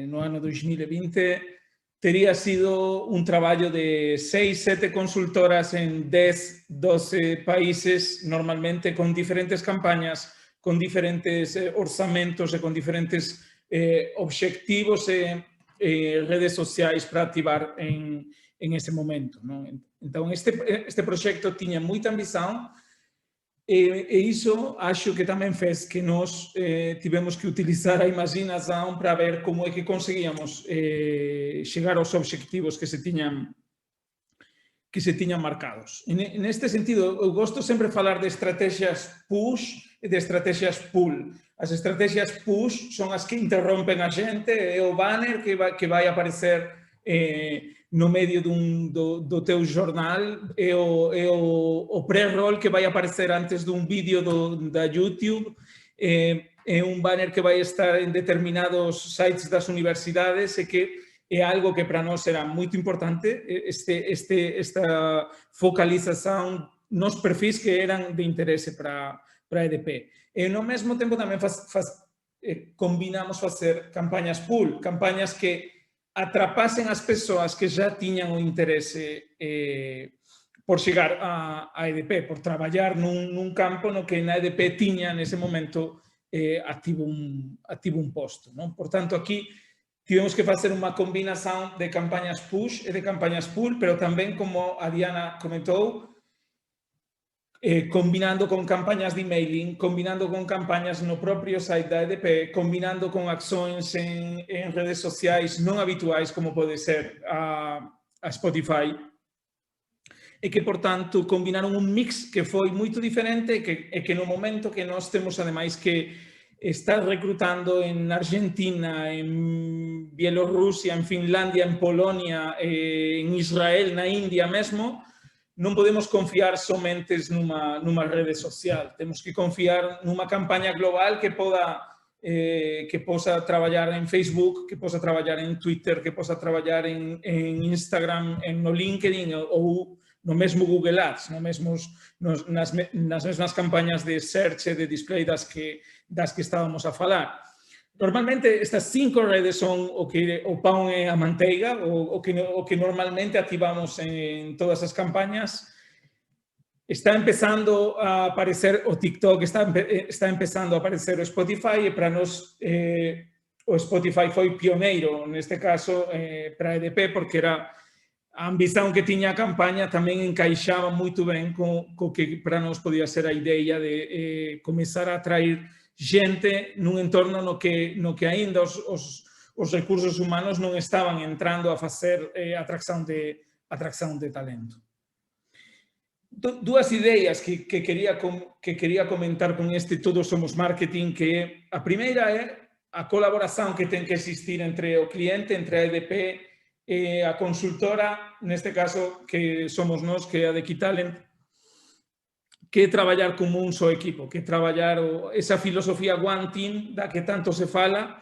no ano 2020 teria sido un traballo de 6, 7 consultoras en 10, 12 países, normalmente con diferentes campañas, con diferentes orzamentos e con diferentes obxectivos e redes sociais para activar en ese momento. Entón, este proxecto tiña moita ambición e iso acho que tamén fez que nos tivemos que utilizar a imaginación para ver como é que conseguíamos chegar aos obxectivos que se tiñan marcados. Neste sentido, eu gosto sempre de falar de estrategias push e de estrategias pull. As estrategias push son as que interrompen a xente, é o banner que vai aparecer no medio do teu jornal, é o pre-roll que vai aparecer antes dun vídeo da YouTube, é un banner que vai estar en determinados sites das universidades e que é algo que para nós era moito importante, esta focalización nos perfis que eran de interese para a EDP. E no mesmo tempo tamén combinamos facer campañas pull, campañas que atrapasen as persoas que já tiñan o interese por chegar a EDP, por traballar nun campo no que na EDP tiña nese momento activo un posto. Por tanto, aquí tivemos que facer unha combinación de campañas push e de campañas pull, pero tamén, como a Diana comentou, combinando con campañas de emailing, combinando con campañas no propio site da EDP, combinando con accións en redes sociais non habituais, como pode ser a Spotify, e que, por tanto, combinaron un mix que foi moito diferente e que no momento que nós temos, ademais, que estar reclutando en Argentina, en Bielorrusia, en Finlandia, en Polonia, en Israel, na India mesmo, non podemos confiar somente nunha rede social. Temos que confiar nunha campaña global que posa traballar en Facebook, que posa traballar en Twitter, que posa traballar en Instagram, no LinkedIn ou no mesmo Google Ads, nas mesmas campañas de search e de display das que estábamos a falar. Normalmente estas 5 redes son o pão e a manteiga, o que normalmente activamos en todas as campañas. Está empezando a aparecer o TikTok, está empezando a aparecer o Spotify, e para nós o Spotify foi pioneiro, neste caso, para a EDP, porque era a ambición que tiña a campaña tamén encaixaba moito ben co que para nós podía ser a ideia de comezar a atraer xente nun entorno no que aínda os recursos humanos non estaban entrando a facer atracción de talento. Dúas ideas que quería comentar con este Todos Somos Marketing, que a primeira é a colaboración que ten que existir entre o cliente, entre a EDP e a consultora, neste caso que somos nós, que é a de Keytalent, que traballar como un só equipo, que traballar esa filosofía One Team da que tanto se fala,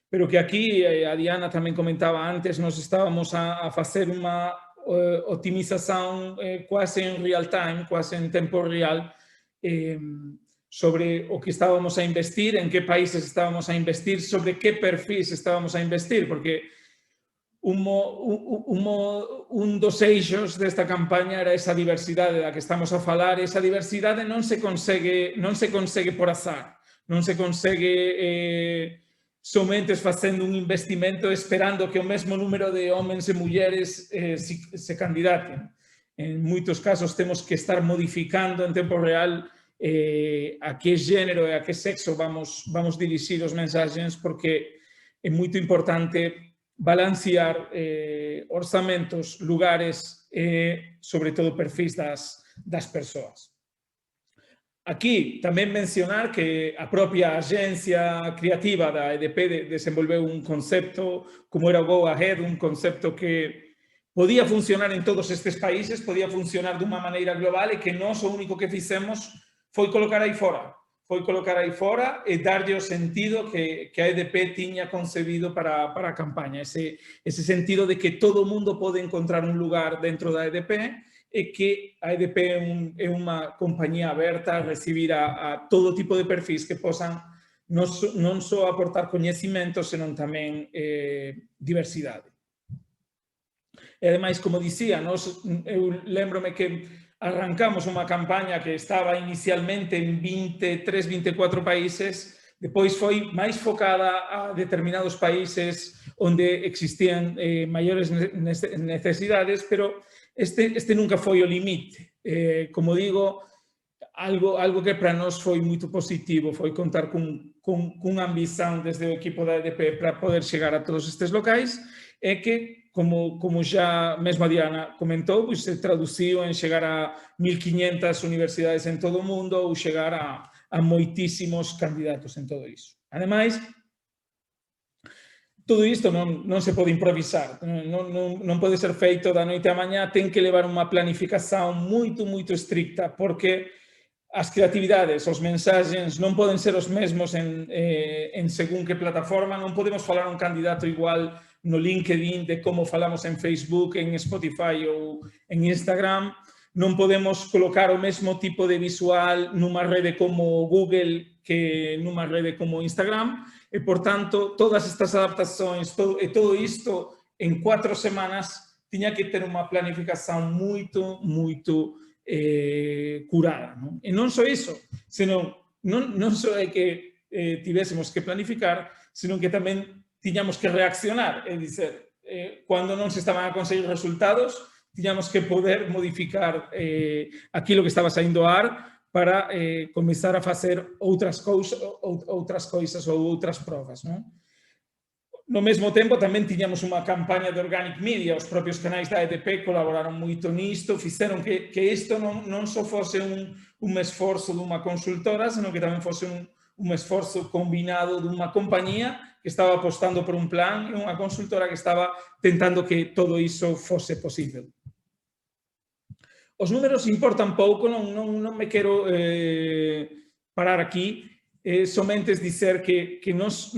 pero que aquí, a Diana tamén comentaba antes, nos estábamos a facer unha optimización quase en real time, quase en tempo real, sobre o que estábamos a investir, en que países estábamos a investir, sobre que perfis estábamos a investir, porque un dos eixos desta campaña era esa diversidade da que estamos a falar. Esa diversidade non se consegue por azar, non se consegue somente facendo un investimento esperando que o mesmo número de homens e mulleres se candidaten. En moitos casos temos que estar modificando en tempo real a que género e a que sexo vamos dirixir os mensaxes, porque é moito importante balancear orzamentos, lugares e, sobre todo, perfis das persoas. Aquí tamén mencionar que a propia agencia creativa da EDP desenvolveu un concepto como era o Go Ahead, un concepto que podía funcionar en todos estes países, podía funcionar dunha maneira global e que nós o único que fixemos foi colocar aí fora. Foi colocar aí fora e darlle o sentido que a EDP tiña concebido para a campaña. Ese sentido de que todo o mundo pode encontrar un lugar dentro da EDP e que a EDP é unha compañía aberta a recibir a todo tipo de perfis que posan non só aportar coñecimento, senón tamén diversidade. E, ademais, como dicía, eu lembrome que arrancamos unha campaña que estaba inicialmente en 23, 24 países, depois foi máis focada a determinados países onde existían maiores necesidades, pero este nunca foi o limite. Como digo, algo que para nós foi moito positivo foi contar cunha ambición desde o equipo da EDP para poder chegar a todos estes locais e que, como xa mesmo a Diana comentou, se traduciu en chegar a 1.500 universidades en todo o mundo ou chegar a moitísimos candidatos en todo iso. Ademais, todo isto non se pode improvisar, non pode ser feito da noite á mañá, ten que levar unha planificación moito estricta, porque as creatividades, os mensaxes non poden ser os mesmos en según que plataforma, non podemos falar un candidato igual no LinkedIn de como falamos en Facebook, en Spotify ou en Instagram, non podemos colocar o mesmo tipo de visual nunha rede como Google que nunha rede como Instagram, e, por tanto, todas estas adaptacións e todo isto en 4 semanas tiña que ter unha planificación moito curada. E non só iso, senón non só é que tivésemos que planificar, senón que tamén tiñamos que reaccionar, é dizer, cando non se estaban a conseguir resultados, tiñamos que poder modificar aquilo que estaba saindo a ar para comezar a facer outras cousas ou outras provas. No mesmo tempo, tamén tiñamos unha campaña de organic media, os propios canais da EDP colaboraron moito nisto, fixeron que isto non só fose un esforzo dunha consultora, senón que tamén fose un esforzo combinado dunha compañía que estaba apostando por un plan e unha consultora que estaba tentando que todo iso fose posible. Os números importan pouco, non me quero parar aquí, somente es dicer que nos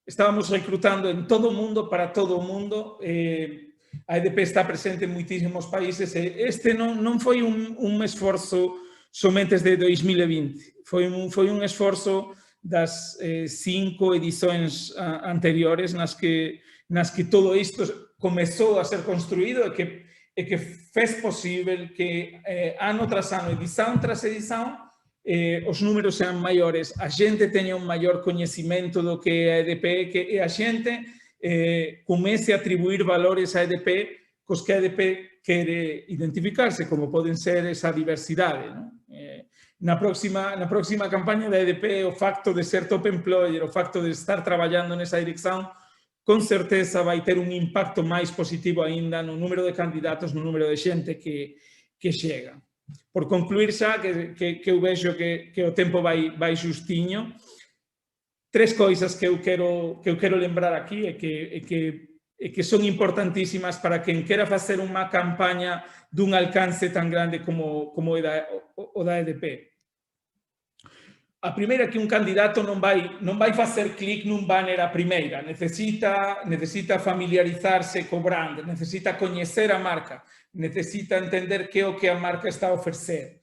estábamos reclutando en todo o mundo, para todo o mundo, a EDP está presente en moitísimos países e este non foi un esforzo somente desde 2020, foi un esforzo das 5 edicións anteriores nas que todo isto comezou a ser construído e que fez posible que ano tras ano, edición tras edición, os números sean maiores, a xente teña un maior coñecimento do que é a EDP e a xente comece a atribuir valores a EDP cos que a EDP quere identificarse, como poden ser esa diversidade. Na próxima campaña da EDP, o facto de ser top employer, o facto de estar traballando nesa dirección, con certeza vai ter un impacto máis positivo aínda no número de candidatos, no número de xente que chega. Por concluir xa, que eu vexo que o tempo vai xustiño, 3 coisas que eu quero lembrar aquí e que son importantísimas para quen quera facer unha campaña dun alcance tan grande como o da EDP. A primeira é que un candidato non vai facer clic nun banner a primeira, necesita familiarizarse co brand, necesita coñecer a marca, necesita entender que é o que a marca está a ofrecer.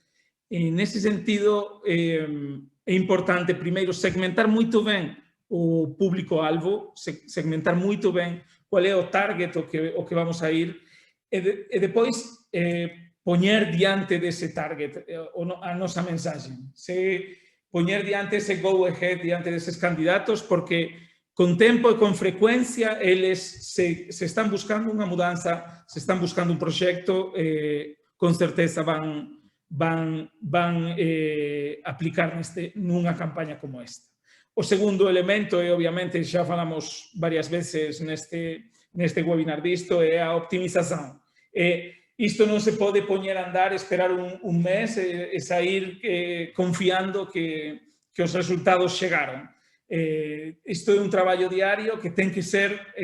Nese sentido, é importante, primeiro, segmentar moito ben o público-alvo, segmentar moito ben qual é o target o que vamos a ir, e depois poñer diante dese target a nosa mensaxe. poñer diante ese go ahead diante deses candidatos, porque con tempo e con frecuencia eles se están buscando unha mudanza, se están buscando un proxecto, con certeza van aplicar nunha campaña como esta. O segundo elemento, e obviamente xa falamos varias veces neste webinar disto, é a optimización. Isto non se pode poñer a andar, esperar un mes e sair confiando que os resultados chegaron. Isto é un traballo diario que ten que ser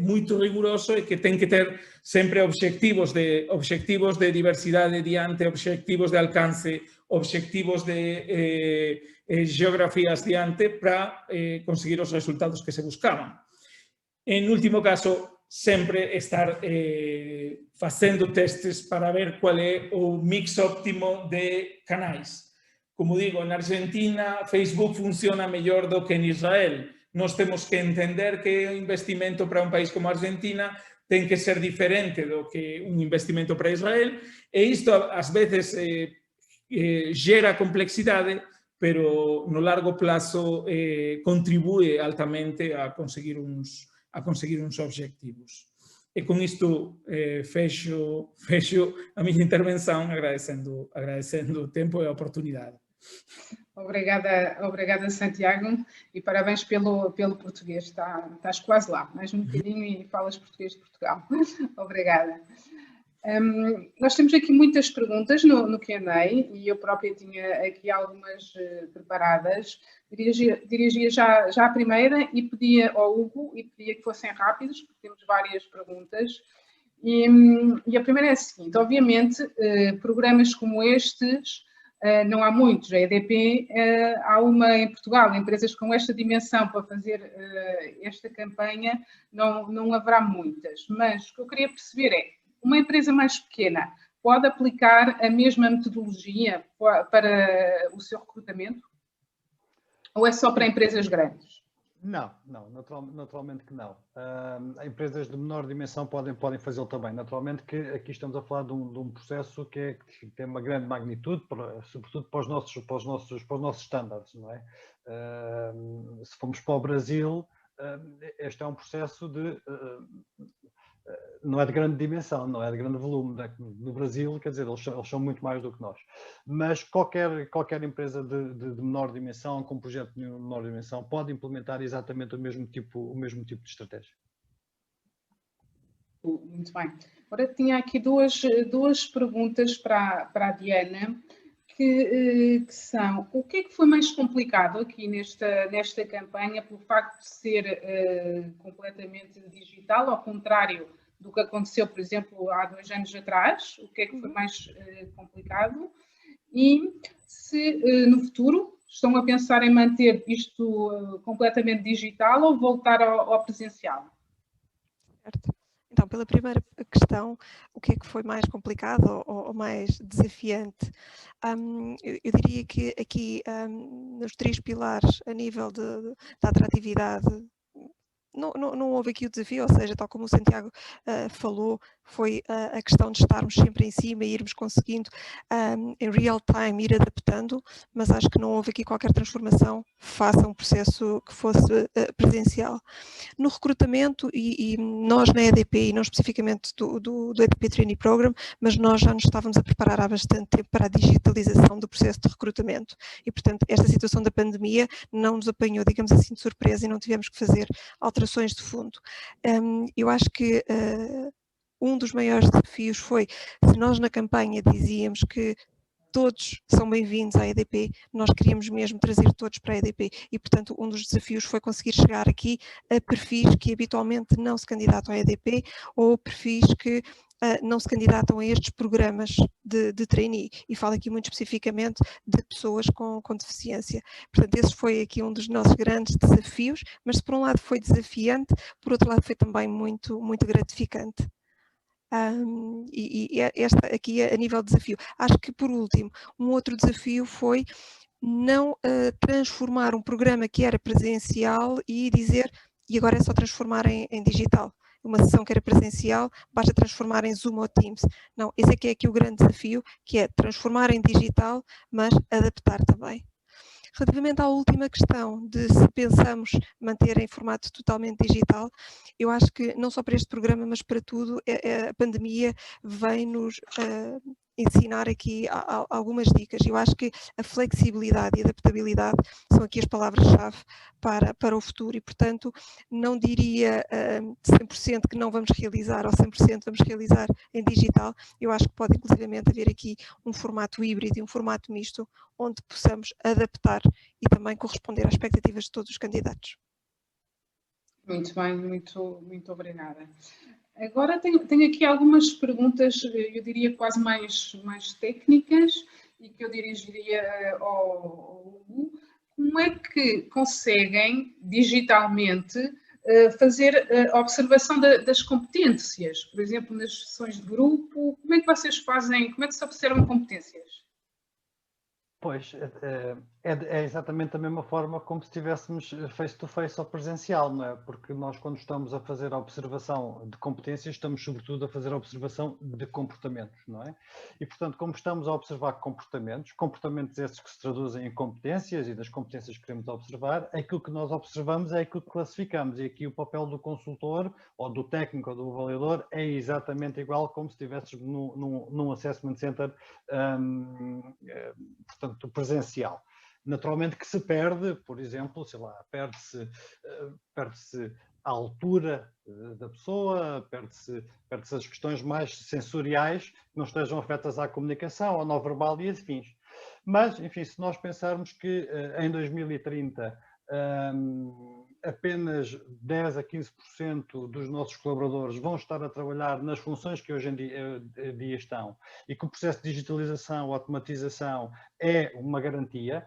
moito riguroso e que ten que ter sempre obxectivos de diversidade diante, obxectivos de alcance, obxectivos de geografías diante para conseguir os resultados que se buscaban. En último caso, sempre estar facendo testes para ver cual é o mix óptimo de canais. Como digo, en Argentina, Facebook funciona mellor do que en Israel. Nós temos que entender que o investimento para un país como Argentina ten que ser diferente do que un investimento para Israel, e isto ás veces gera complexidade, pero no largo plazo contribúe altamente a conseguir uns obxectivos. E con isto fexo a miña intervención agradecendo o tempo e a oportunidade. Obrigada, Santiago, e parabéns pelo português. Estás quase lá, mais um bocadinho e falas português de Portugal. Obrigada. Nós temos aqui muitas perguntas no Q&A e eu própria tinha aqui algumas preparadas. Dirigia já a primeira e pedia ao Hugo que fossem rápidos, porque temos várias perguntas. E a primeira é a seguinte: obviamente, programas como estes não há muitos. A EDP, há uma em Portugal, empresas com esta dimensão para fazer esta campanha, não haverá muitas. Mas o que eu queria perceber é, uma empresa mais pequena pode aplicar a mesma metodologia para o seu recrutamento? Ou é só para empresas grandes? Não, naturalmente que não. Empresas de menor dimensão podem fazê-lo também. Naturalmente que aqui estamos a falar de um processo que tem uma grande magnitude, sobretudo para os nossos estándares, não é? Se formos para o Brasil, este é um processo não é de grande dimensão, não é de grande volume. No Brasil, quer dizer, eles são muito mais do que nós. Mas qualquer empresa de menor dimensão, com um projeto de menor dimensão, pode implementar exatamente o mesmo tipo de estratégia. Muito bem. Agora tinha aqui duas perguntas para a Diana, que são: o que é que foi mais complicado aqui nesta campanha, pelo facto de ser completamente digital, ao contrário do que aconteceu, por exemplo, há 2 anos atrás? O que é que foi mais complicado? E se no futuro estão a pensar em manter isto completamente digital ou voltar ao presencial? Certo. Então, pela primeira questão, o que é que foi mais complicado ou mais desafiante? Eu diria que aqui, nos 3 pilares, a nível da atratividade, não houve aqui o desafio, ou seja, tal como o Santiago falou, foi a questão de estarmos sempre em cima e irmos conseguindo, em real time, ir adaptando, mas acho que não houve aqui qualquer transformação face a um processo que fosse presencial. No recrutamento, e nós na EDP, e não especificamente do EDP Trainee Program, mas nós já nos estávamos a preparar há bastante tempo para a digitalização do processo de recrutamento e, portanto, esta situação da pandemia não nos apanhou, digamos assim, de surpresa e não tivemos que fazer alterações de fundo. Eu acho que um dos maiores desafios foi, se nós na campanha dizíamos que todos são bem-vindos à EDP, nós queríamos mesmo trazer todos para a EDP e, portanto, um dos desafios foi conseguir chegar aqui a perfis que habitualmente não se candidatam à EDP ou perfis que não se candidatam a estes programas de trainee, e falo aqui muito especificamente de pessoas com deficiência. Portanto, esse foi aqui um dos nossos grandes desafios, mas se por um lado foi desafiante, por outro lado foi também muito, muito gratificante. Esta aqui a nível de desafio. Acho que, por último, um outro desafio foi não transformar um programa que era presencial e dizer, e agora é só transformar em digital. Uma sessão que era presencial, basta transformar em Zoom ou Teams. Não, esse aqui é aqui o grande desafio, que é transformar em digital, mas adaptar também. Relativamente à última questão de se pensamos manter em formato totalmente digital, eu acho que não só para este programa, mas para tudo, a pandemia vem-nos ensinar aqui algumas dicas. Eu acho que a flexibilidade e adaptabilidade são aqui as palavras-chave para o futuro e, portanto, não diria 100% que não vamos realizar ou 100% vamos realizar em digital. Eu acho que pode inclusivamente haver aqui um formato híbrido e um formato misto onde possamos adaptar e também corresponder às expectativas de todos os candidatos. Muito bem, muito obrigada. Agora tenho aqui algumas perguntas, eu diria quase mais técnicas, e que eu dirigiria ao Hugo. Como é que conseguem digitalmente fazer a observação das competências? Por exemplo, nas sessões de grupo, como é que vocês fazem, como é que se observam competências? Pois, é exatamente da mesma forma como se estivéssemos face-to-face ou presencial, não é? Porque nós, quando estamos a fazer a observação de competências, estamos sobretudo a fazer a observação de comportamentos, não é? E, portanto, como estamos a observar comportamentos esses que se traduzem em competências e das competências que queremos observar, aquilo que nós observamos é aquilo que classificamos. E aqui o papel do consultor, ou do técnico, ou do avaliador, é exatamente igual como se estivéssemos num assessment center, portanto, presencial. Naturalmente que se perde, por exemplo, sei lá, perde-se a altura da pessoa, perde-se as questões mais sensoriais que não estejam afetas à comunicação, ao não verbal e afins. Mas, enfim, se nós pensarmos que em 2030 apenas 10 a 15% dos nossos colaboradores vão estar a trabalhar nas funções que hoje em dia estão, e que o processo de digitalização, automatização é uma garantia,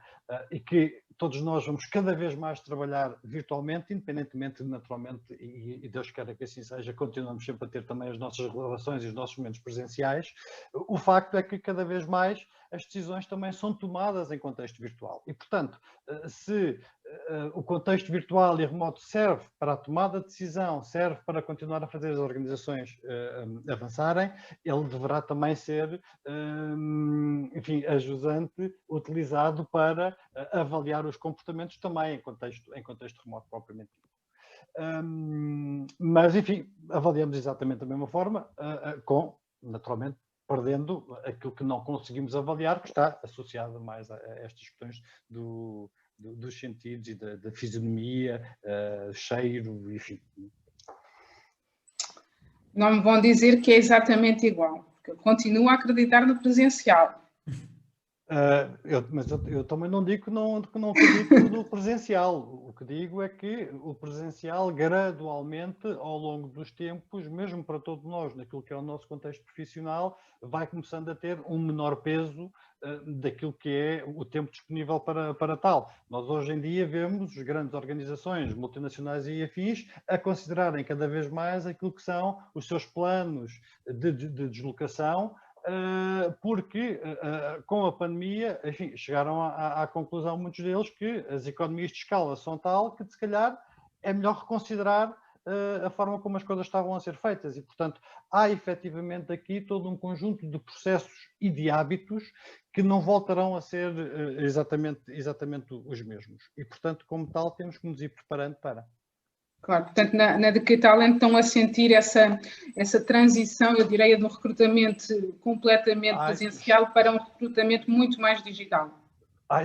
e que todos nós vamos cada vez mais trabalhar virtualmente, independentemente, naturalmente, e Deus queira que assim seja, continuamos sempre a ter também as nossas relações e os nossos momentos presenciais. O facto é que cada vez mais as decisões também são tomadas em contexto virtual. E, portanto, se o contexto virtual e remoto serve para a tomada de decisão, serve para continuar a fazer as organizações avançarem, ele deverá também ser, enfim, ajudante, utilizado para avaliar os comportamentos também em contexto remoto propriamente dito. Mas, enfim, avaliamos exatamente da mesma forma, com, naturalmente, perdendo aquilo que não conseguimos avaliar, que está associado mais a estas questões dos sentidos e da fisionomia, cheiro, enfim. Não me vão dizer que é exatamente igual, porque eu continuo a acreditar no presencial. Mas eu também não digo que não acredito no presencial. O que digo é que o presencial, gradualmente, ao longo dos tempos, mesmo para todos nós, naquilo que é o nosso contexto profissional, vai começando a ter um menor peso daquilo que é o tempo disponível para tal. Nós hoje em dia vemos as grandes organizações multinacionais e afins a considerarem cada vez mais aquilo que são os seus planos de deslocação, porque com a pandemia, enfim, chegaram à conclusão, muitos deles, que as economias de escala são tal que, se calhar, é melhor reconsiderar a forma como as coisas estavam a ser feitas. E, portanto, há efetivamente aqui todo um conjunto de processos e de hábitos que não voltarão a ser exatamente os mesmos. E, portanto, como tal, temos que nos ir preparando para... Claro, portanto, na Decathlon estão a sentir essa transição, eu diria, de um recrutamento completamente presencial para um recrutamento muito mais digital.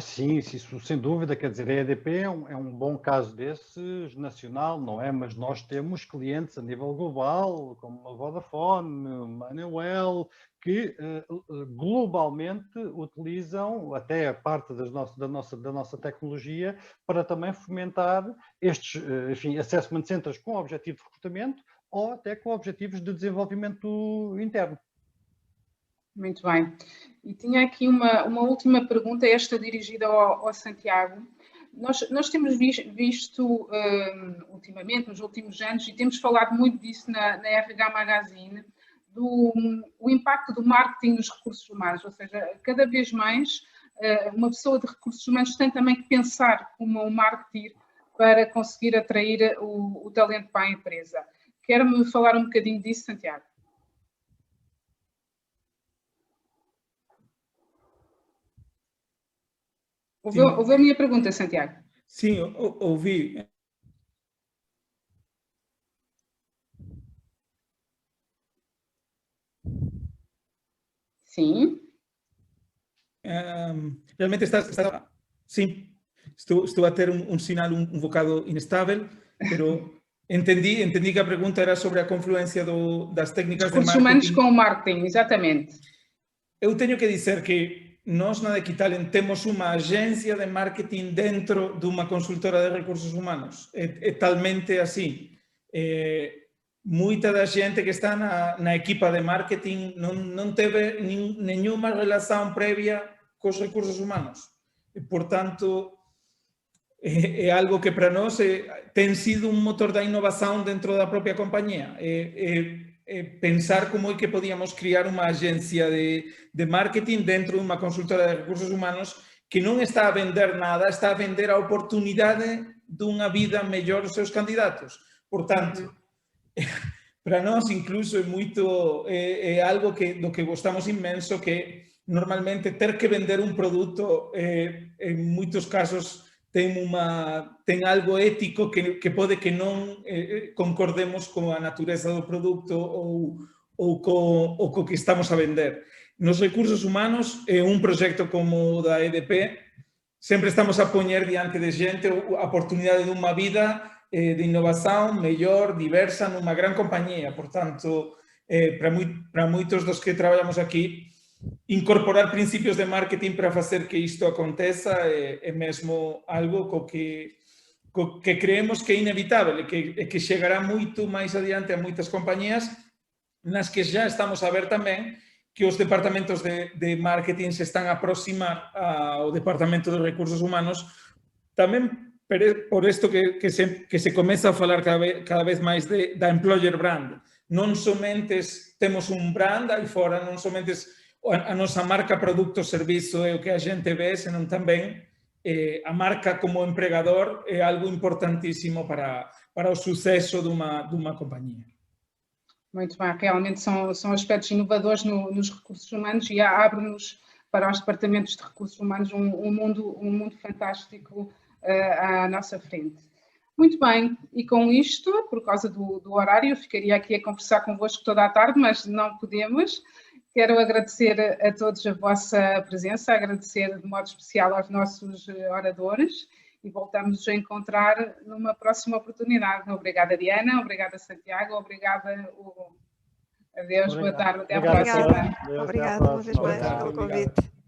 Sim, isso sem dúvida, quer dizer, a EDP é um bom caso desses, nacional, não é? Mas nós temos clientes a nível global, como a Vodafone, Manuel, que globalmente utilizam até a parte da nossa tecnologia para também fomentar estes, enfim, assessment centers com objetivo de recrutamento ou até com objetivos de desenvolvimento interno. Muito bem. E tinha aqui uma última pergunta, esta dirigida ao Santiago. Nós temos visto ultimamente, nos últimos anos, e temos falado muito disso na RH Magazine, o impacto do marketing nos recursos humanos, ou seja, cada vez mais uma pessoa de recursos humanos tem também que pensar como um marketing para conseguir atrair o talento para a empresa. Quer-me falar um bocadinho disso, Santiago? Ouviu a minha pergunta, Santiago? Sim, ouvi. Sim. Realmente sim, estou a ter um sinal um bocado instável, pero entendi que a pergunta era sobre a confluência das técnicas de Recursos marketing. humanos com o marketing, exatamente. Eu teño que dizer que nós na Equitalent temos unha agencia de marketing dentro dunha consultora de recursos humanos. É talmente así. Moita da xente que está na equipa de marketing non teve nenhuma relación previa cos recursos humanos. E, por tanto, é algo que para nós ten sido un motor da innovación dentro da propia compañía. Pensar como é que podíamos criar unha agencia de marketing dentro dunha consultora de recursos humanos que non está a vender nada, está a vender a oportunidade dunha vida mellor aos seus candidatos. Por tanto, para nós incluso é algo do que gostamos inmenso, que normalmente ter que vender un produto en moitos casos ten algo ético que pode que non concordemos coa natureza do produto ou co que estamos a vender. Nos recursos humanos, un proxecto como o da EDP, sempre estamos a poñer diante de xente a oportunidade dunha vida de innovación mellor, diversa, nunha gran compañía. Por tanto, para moitos dos que traballamos aquí, incorporar principios de marketing para facer que isto aconteza é mesmo algo co que creemos que é inevitável e que chegará moito máis adiante a moitas compañías nas que já estamos a ver tamén que os departamentos de marketing se están a aproximar ao departamento de recursos humanos tamén por isto que se comeza a falar cada vez máis da employer brand. Non somente temos un brand aí fora, non somente a nosa marca, produto, servizo é o que a xente ve, senón tamén a marca como empregador é algo importantísimo para o suceso dunha compañía. Muito bem, realmente são aspectos inovadores nos recursos humanos e abre-nos para os departamentos de recursos humanos um mundo fantástico à nossa frente. Muito bem, e com isto, por causa do horário, eu ficaria aqui a conversar convosco toda a tarde, mas não podemos. Quero agradecer a todos a vossa presença, agradecer de modo especial aos nossos oradores e voltamos a encontrar numa próxima oportunidade. Obrigada, Diana, obrigada, Santiago, obrigada, Hugo. Adeus, boa tarde, até à próxima. Obrigada uma vez mais pelo convite.